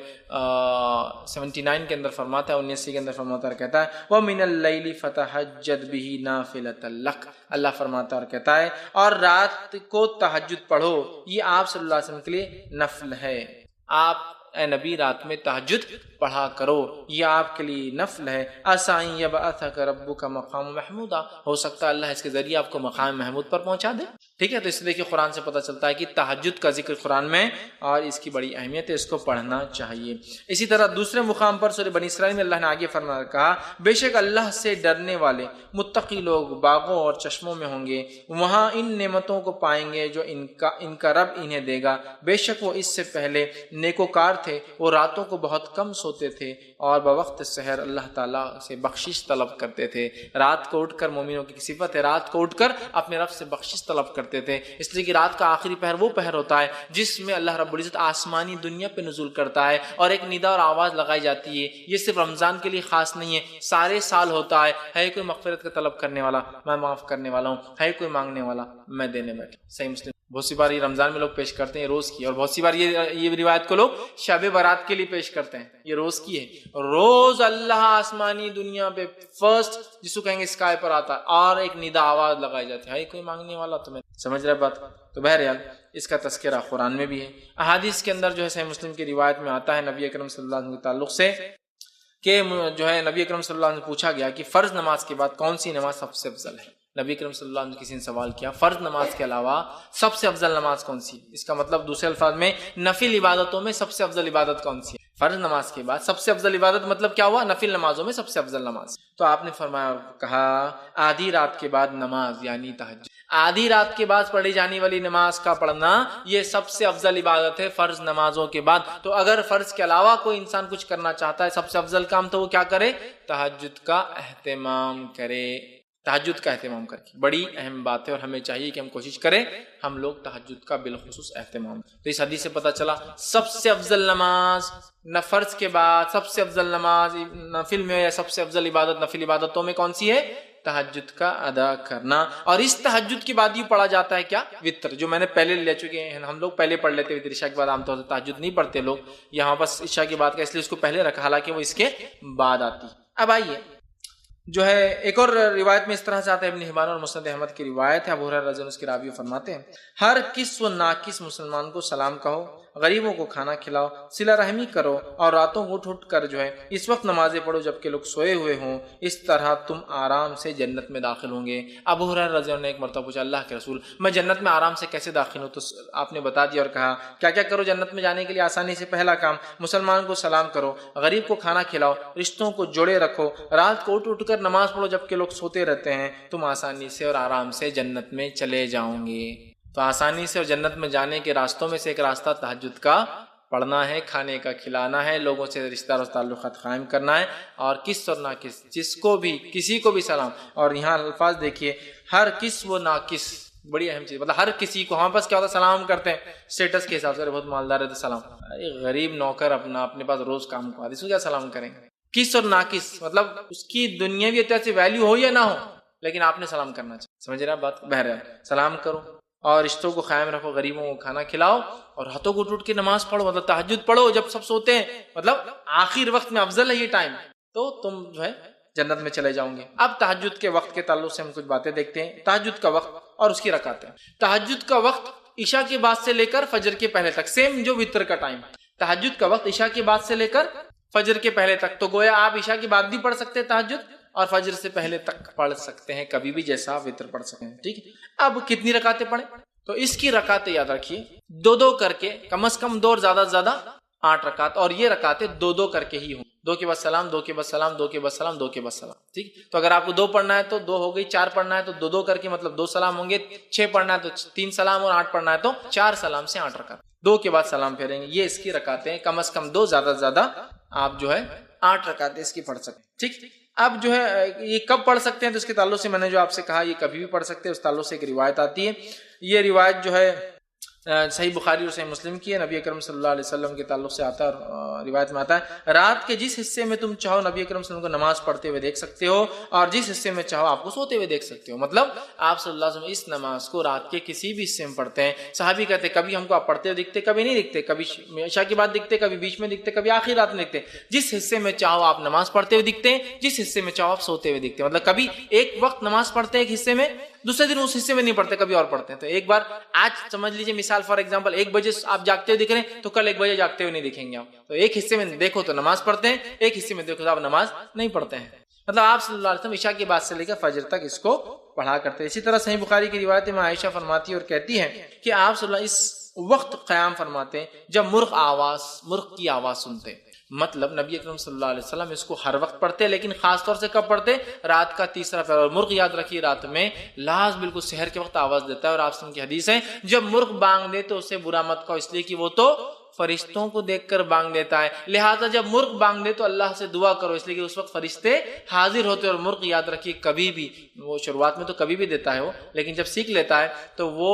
79 کے اندر فرماتا ہے، 79 کے اندر فرماتا ہے، کہتا ہے وَمِنَ اللَّيْلِ فَتَهَجَّدْ بِهِ نَافِلَةً لَكَ، اللہ فرماتا ہے اور کہتا ہے اور رات کو تہجد پڑھو، یہ آپ صلی اللہ علیہ وسلم کے لیے نفل ہے، آپ اے نبی رات میں تہجد پڑھا کرو، یہ آپ کے لیے نفل ہے۔ عَسَىٰ أَن يَبْعَثَكَ رَبُّكَ مَقَامًا مَحْمُودًا، ہو سکتا ہے اللہ اس کے ذریعے آپ کو مقام محمود پر پہنچا دے، ٹھیک ہے۔ تو اس لیے کہ قرآن سے پتہ چلتا ہے کہ تہجد کا ذکر قرآن میں اور اس کی بڑی اہمیت ہے، اس کو پڑھنا چاہیے۔ اسی طرح دوسرے مقام پر سورہ بنی اسرائیل میں اللہ نے آگے فرمایا، کہا بے شک اللہ سے ڈرنے والے متقی لوگ باغوں اور چشموں میں ہوں گے، وہاں ان نعمتوں کو پائیں گے جو ان کا رب انہیں دے گا، بے شک وہ اس سے پہلے نیکوکار تھے، وہ راتوں کو بہت کم سوتے تھے اور بوقت سحر اللہ تعالیٰ سے بخشش طلب کرتے تھے۔ رات کو اٹھ کر، مومنوں کی صفت ہے رات کو اٹھ کر اپنے رب سے بخشش طلب کرتے تھے، اس لیے کہ رات کا آخری پہر وہ پہر ہوتا ہے جس میں اللہ رب العزت آسمانی دنیا پہ نزول کرتا ہے اور ایک ندا اور آواز لگائی جاتی ہے۔ یہ صرف رمضان کے لیے خاص نہیں ہے، سارے سال ہوتا ہے کوئی مغفرت کا طلب کرنے والا میں معاف کرنے والا ہوں، ہے کوئی مانگنے والا میں دینے بیٹھا۔ صحیح مسلم بہت سی بار یہ رمضان میں لوگ پیش کرتے ہیں روز کی، اور بہت سی بار یہ روایت کو لوگ شب برات کے لیے پیش کرتے ہیں، یہ روز کی ہے۔ روز اللہ آسمانی دنیا پہ فرسٹ جس کو کہیں گے اسکائی پر آتا ہے اور ایک ندا آواز لگائی جاتی ہے کوئی مانگنے والا، تو میں سمجھ رہے بات۔ تو بہرحال اس کا تذکرہ قرآن میں بھی ہے، احادیث کے اندر جو ہے صحیح مسلم کی روایت میں آتا ہے نبی اکرم صلی اللہ علیہ وسلم کے تعلق سے کہ جو ہے نبی اکرم صلی اللہ علیہ وسلم سے پوچھا گیا کہ فرض نماز کے بعد کون سی نماز سب سے افضل ہے۔ نبی اکرم صلی اللہ علیہ وسلم کسی نے سوال کیا فرض نماز کے علاوہ سب سے افضل نماز کون سی ہے؟ اس کا مطلب دوسرے الفاظ میں نفل عبادتوں میں سب سے افضل عبادت کون سی ہے؟ فرض نماز کے بعد سب سے افضل عبادت مطلب کیا ہوا؟ نفل نمازوں میں سب سے افضل نماز۔ تو آپ نے فرمایا اور کہا آدھی رات کے بعد نماز یعنی تہجد، آدھی رات کے بعد پڑھی جانے والی نماز کا پڑھنا یہ سب سے افضل عبادت ہے فرض نمازوں کے بعد۔ تو اگر فرض کے علاوہ کوئی انسان کچھ کرنا چاہتا ہے سب سے افضل کام، تو وہ کیا کرے؟ تہجد کا اہتمام کرے، تہجد کا اہتمام کرے، بڑی اہم بات ہے اور ہمیں چاہیے کہ ہم کوشش کریں ہم لوگ تہجد کا بالخصوص اہتمام۔ تو اس حدیث سے پتہ چلا سب سے افضل نماز نہ فرض کے بعد سب سے افضل نماز نفل میں یا سب سے افضل عبادت نفل عبادتوں میں کون سی ہے؟ تہجد کا ادا کرنا۔ اور اس تہجد کے بعد یہ پڑھا جاتا ہے کیا؟ وطر، جو میں نے پہلے لے چکے ہیں، ہم لوگ پہلے پڑھ لیتے وطر، عشاء کے بعد عام طور سے تہجد نہیں پڑھتے لوگ، یہاں بس عشاء کی بات کا اس لیے اس کو پہلے رکھا، حالانکہ وہ اس کے بعد آتی۔ اب آئیے جو ہے ایک اور روایت میں اس طرح سے آتا ہے، ابن حبان اور مسند احمد کی روایت ہے، ابو ہریرہ رضی اللہ عنہ اس کی راوی فرماتے ہیں ہر کس و ناکس مسلمان کو سلام کہو، غریبوں کو کھانا کھلاؤ، صلہ رحمی کرو اور راتوں کو اٹھ کر جو ہے اس وقت نمازیں پڑھو جبکہ لوگ سوئے ہوئے ہوں، اس طرح تم آرام سے جنت میں داخل ہوں گے۔ ابو ہریرہ رضی اللہ عنہ نے ایک مرتبہ پوچھا اللہ کے رسول میں جنت میں آرام سے کیسے داخل ہوں؟ تو آپ نے بتا دیا اور کہا کیا کیا کرو جنت میں جانے کے لیے آسانی سے؟ پہلا کام مسلمان کو سلام کرو، غریب کو کھانا کھلاؤ، رشتوں کو جوڑے رکھو، رات کو اٹھ کر نماز پڑھو جبکہ لوگ سوتے رہتے ہیں، تم آسانی سے اور آرام سے جنت میں چلے جاؤں گے۔ تو آسانی سے اور جنت میں جانے کے راستوں میں سے ایک راستہ تہجد کا پڑھنا ہے، کھانے کا کھلانا ہے، لوگوں سے رشتہ دار تعلقات قائم کرنا ہے، اور کس اور ناکس جس کو بھی کسی کو بھی سلام۔ اور یہاں الفاظ دیکھیے ہر کس و ناکس، بڑی اہم چیز، مطلب ہر کسی کو، ہم بس کیا ہوتا ہے سلام کرتے ہیں اسٹیٹس کے حساب سے، بہت مالدار ہے تو سلام، غریب نوکر اپنے پاس روز کام کو آتی اس کو کیا سلام کریں گے؟ کس اور ناکس مطلب اس کی دنیاوی اعتبار سے ویلیو ہو یا نہ ہو لیکن آپ نے سلام کرنا چاہیے، سمجھ رہے آپ بات کو؟ بہرحال سلام کرو اور رشتوں کو قائم رکھو، غریبوں کو کھانا کھلاؤ اور ہاتھوں کو اٹھ کے نماز پڑھو، مطلب تہجد پڑھو جب سب سوتے ہیں، مطلب آخر وقت میں افضل ہے یہ ٹائم، تو تم جو ہے جنت میں چلے جاؤں گے۔ اب تہجد کے وقت کے تعلق سے ہم کچھ باتیں دیکھتے ہیں۔ تہجد کا وقت اور اس کی رکعتیں۔ تہجد کا وقت عشاء کے بعد سے لے کر فجر کے پہلے تک، سیم جو وتر کا ٹائم۔ تہجد کا وقت عشاء کے بعد سے لے کر فجر کے پہلے تک، تو گویا آپ عشاء کے بعد بھی پڑھ سکتے ہیں تہجد اور فجر سے پہلے تک پڑھ سکتے ہیں، کبھی بھی جیسا آپ وتر پڑھ سکتے ہیں، ٹھیک ہے۔ اب کتنی رکعتیں پڑھیں؟ تو اس کی رکعتیں یاد رکھیے، دو دو کر کے، کم از کم 2 اور زیادہ سے زیادہ 8 رکعت، اور یہ رکعتیں 2 کر کے ہی ہوں، 2 کے بعد سلام، 2 کے بعد سلام، 2 کے بعد سلام، 2 کے بعد سلام، ٹھیک۔ تو اگر آپ کو 2 پڑھنا ہے تو 2 ہو گئی، 4 پڑھنا ہے تو 2 کر کے مطلب 2 سلام ہوں گے، 6 پڑھنا ہے تو 3 سلام، اور 8 پڑھنا ہے تو 4 سلام سے 8 رکعت، 2 کے بعد سلام پھیریں گے۔ یہ اس کی رکعتیں، کم از کم 2، زیادہ سے زیادہ آپ جو ہے 8 رکعتیں اس کی پڑھ سکتے ہیں، ٹھیک۔ اب جو ہے یہ کب پڑھ سکتے ہیں، تو اس کے تعلق سے میں نے جو آپ سے کہا یہ کبھی بھی پڑھ سکتے ہیں، اس تعلق سے ایک روایت آتی ہے، یہ روایت جو ہے صحیح بخاری اور صحیح مسلم کی ہے، نبی اکرم صلی اللہ علیہ وسلم کے تعلق سے آتا ہے، اور روایت میں آتا ہے رات کے جس حصے میں تم چاہو نبی اکرم صلی اللہ علیہ وسلم کو نماز پڑھتے ہوئے دیکھ سکتے ہو، اور جس حصے میں چاہو آپ کو سوتے ہوئے دیکھ سکتے ہو۔ مطلب آپ صلی اللہ علیہ وسلم اس نماز کو رات کے کسی بھی حصے میں پڑھتے ہیں۔ صحابی کہتے ہیں کبھی ہم کو آپ پڑھتے ہوئے دکھتے، کبھی نہیں دکھتے، کبھی عشاء کے بعد دکھتے، کبھی بیچ میں دکھتے، کبھی آخری رات میں دکھتے۔ جس حصے میں چاہو آپ نماز پڑھتے ہوئے دکھتے ہیں، جس حصے میں چاہو آپ سوتے ہوئے دکھتے ہیں۔ مطلب کبھی ایک وقت نماز پڑھتے ہیں ایک حصے میں، دوسرے دن اس حصے میں نہیں پڑھتے، کبھی اور پڑھتے ہیں۔ تو ایک بار آج سمجھ لیجیے مثال فار ایگزامپل 1 بجے آپ جاگتے ہوئے دکھ رہے ہیں، تو کل 1 بجے جاگتے ہوئے نہیں دکھیں گے آپ۔ تو ایک حصے میں دیکھو تو نماز پڑھتے ہیں، ایک حصے میں دیکھو تو آپ نماز نہیں پڑھتے ہیں۔ مطلب آپ صلی اللہ علیہ وسلم عشاء کے بعد سے لے کر فجر تک اس کو پڑھا کرتے ہیں۔ اسی طرح صحیح بخاری کی روایت میں عائشہ فرماتی ہے اور کہتی ہے کہ آپ صلی اللہ علیہ وسلم اس وقت قیام فرماتے ہیں جب مرغ کی آواز سنتے ہیں۔ مطلب نبی اکرم صلی اللہ علیہ وسلم اس کو ہر وقت پڑھتے، لیکن خاص طور سے کب پڑھتے؟ رات کا تیسرا پہر۔ اور مرغ یاد رکھیے رات میں لاز بالکل سحر کے وقت آواز دیتا ہے، اور آپ کی حدیث ہے جب مرغ بانگ دے تو اسے برا مت کہو، اس لیے کہ وہ تو فرشتوں کو دیکھ کر بانگ دیتا ہے، لہٰذا جب مرغ بانگ دے تو اللہ سے دعا کرو، اس لیے کہ اس وقت فرشتے حاضر ہوتے۔ اور مرغ یاد رکھیے کبھی بھی، وہ شروعات میں تو کبھی بھی دیتا ہے وہ، لیکن جب سیکھ لیتا ہے تو وہ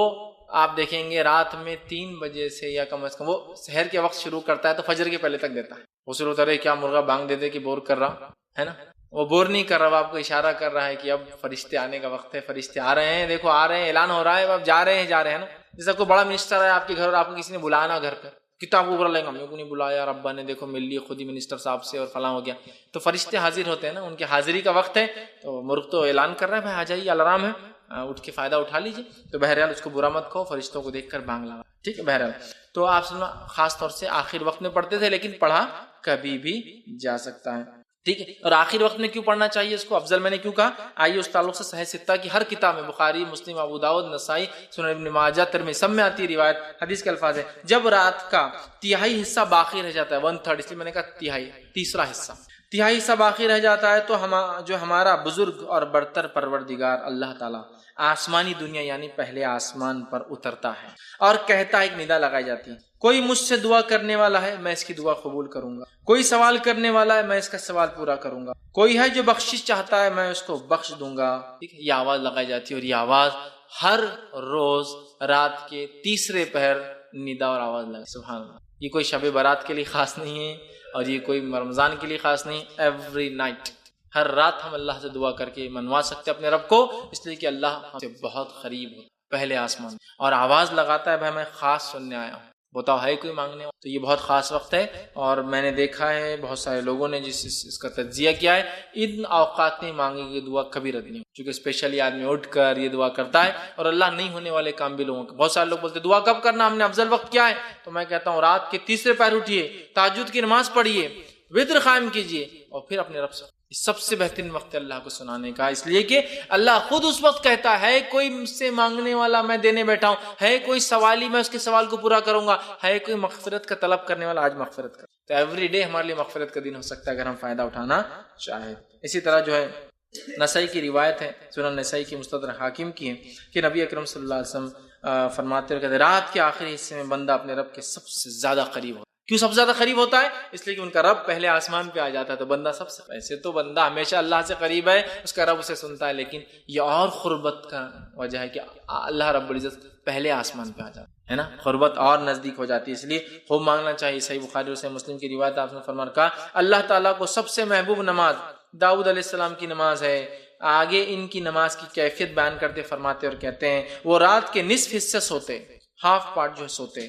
آپ دیکھیں گے رات میں 3 بجے سے یا کم از کم وہ سحر کے وقت شروع کرتا ہے تو فجر کے پہلے تک دیتا ہے۔ وہ شروع ہوتا ہے کیا مرغا بانگ دے دے کہ بور کر رہا ہے نا، وہ بور نہیں کر رہا، وہ آپ کو اشارہ کر رہا ہے کہ اب فرشتے آنے کا وقت ہے، فرشتے آ رہے ہیں، دیکھو آ رہے ہیں، اعلان ہو رہا ہے، اب جا رہے ہیں نا۔ جیسا کوئی بڑا منسٹر ہے آپ کے گھر اور آپ کو کسی نے بلایا نا گھر پہ، کتنا آپ کو برا لگے گا، ہم کو نہیں بلایا، ربا نے دیکھو مل لی خود ہی منسٹر صاحب سے اور فلاں ہو گیا، تو فرشتے حاضر ہوتے ہیں نا، ان کی حاضری کا وقت ہے، تو مرغ تو اعلان کر رہا ہے بھائی آ جائیے، الارم ہے، اٹھ کے فائدہ اٹھا لیجیے۔ تو بہرحال اس کو برا مت کہو، فرشتوں کو دیکھ کر بانگ لگا، ٹھیک ہے۔ بہرحال تو آپ خاص طور سے آخر وقت میں پڑھتے تھے، لیکن پڑھا کبھی بھی جا سکتا ہے، ٹھیک ہے۔ اور آخر وقت میں کیوں پڑھنا چاہیے اس کو افضل میں نے کیوں کہا؟ آئیے اس تعلق سے صحیح ستہ کی ہر کتاب میں، بخاری، مسلم، ابو داؤد، نسائی، سنن ابن ماجہ، ترمذی، سب میں آتی ہے روایت، حدیث کے الفاظ ہے جب رات کا تہائی حصہ باقی رہ جاتا ہے، 1/3، اس لیے میں نے کہا تہائی، تیسرا حصہ، تہائی حصہ باقی رہ جاتا ہے، تو جو ہمارا بزرگ اور برتر پروردگار اللہ تعالیٰ آسمانی دنیا یعنی پہلے آسمان پر اترتا ہے اور کہتا ہے، ایک ندا لگائی جاتی ہے، کوئی مجھ سے دعا کرنے والا ہے میں اس کی دعا قبول کروں گا، کوئی سوال کرنے والا ہے میں اس کا سوال پورا کروں گا، کوئی ہے جو بخشش چاہتا ہے میں اس کو بخش دوں گا، ٹھیک ہے۔ یہ آواز لگائی جاتی ہے، اور یہ آواز ہر روز رات کے تیسرے پہر ندا اور آواز لگائی، سبحان اللہ۔ یہ کوئی شب برات کے لیے خاص نہیں ہے، اور یہ کوئی رمضان کے لیے خاص نہیں، ایوری نائٹ، ہر رات ہم اللہ سے دعا کر کے منوا سکتے اپنے رب کو، اس لیے کہ اللہ ہم سے بہت قریب ہے پہلے آسمان، اور آواز لگاتا ہے بھائی میں خاص سننے آیا ہوں، بتاؤ ہے کوئی مانگنے والا؟ تو یہ بہت خاص وقت ہے، اور میں نے دیکھا ہے بہت سارے لوگوں نے اس کا تجزیہ کیا ہے، ان اوقات میں مانگی گئی دعا کبھی رد نہیں ہو، کیونکہ اسپیشلی آدمی اٹھ کر یہ دعا کرتا ہے، اور اللہ نہیں ہونے والے کام بھی لوگوں کے، بہت سارے لوگ بولتے ہیں دعا کب کرنا، ہم نے افضل وقت کیا ہے، تو میں کہتا ہوں رات کے تیسرے پہر اٹھیے، تہجد کی نماز پڑھیے، وتر قائم کیجیے، اور پھر اپنے رب سے سب سے بہترین وقت ہے اللہ کو سنانے کا، اس لیے کہ اللہ خود اس وقت کہتا ہے کوئی مجھ سے مانگنے والا میں دینے بیٹھا ہوں، ہے کوئی سوالی میں اس کے سوال کو پورا کروں گا، ہے کوئی مغفرت کا طلب کرنے والا آج مغفرت کر۔ تو ایوری ڈے ہمارے لیے مغفرت کا دن ہو سکتا ہے اگر ہم فائدہ اٹھانا چاہیں۔ اسی طرح جو ہے نسائی کی روایت ہے، سنن نسائی کی، مستدرک حاکم کی ہے، کہ نبی اکرم صلی اللہ علیہ وسلم فرماتے ہیں کہ رات کے آخری حصے میں بندہ اپنے رب کے سب سے زیادہ قریب ہوتا ہے۔ کیوں سب سے زیادہ قریب ہوتا ہے؟ اس لیے کہ ان کا رب پہلے آسمان پہ آ جاتا ہے، تو بندہ سب سے، ایسے تو بندہ ہمیشہ اللہ سے قریب ہے، اس کا رب اسے سنتا ہے، لیکن یہ اور قربت کا وجہ ہے کہ اللہ رب العزت پہلے آسمان پہ آ جاتا ہے نا، قربت اور نزدیک ہو جاتی ہے، اس لیے خوب مانگنا چاہیے۔ صحیح بخاری اور صحیح مسلم کی روایت آپ نے فرمایا کہا اللہ تعالیٰ کو سب سے محبوب نماز داؤد علیہ السلام کی نماز ہے۔ آگے ان کی نماز کی کیفیت بیان کرتے فرماتے اور کہتے ہیں وہ رات کے نصف حصے سوتے، ہاف پارٹ جو سوتے،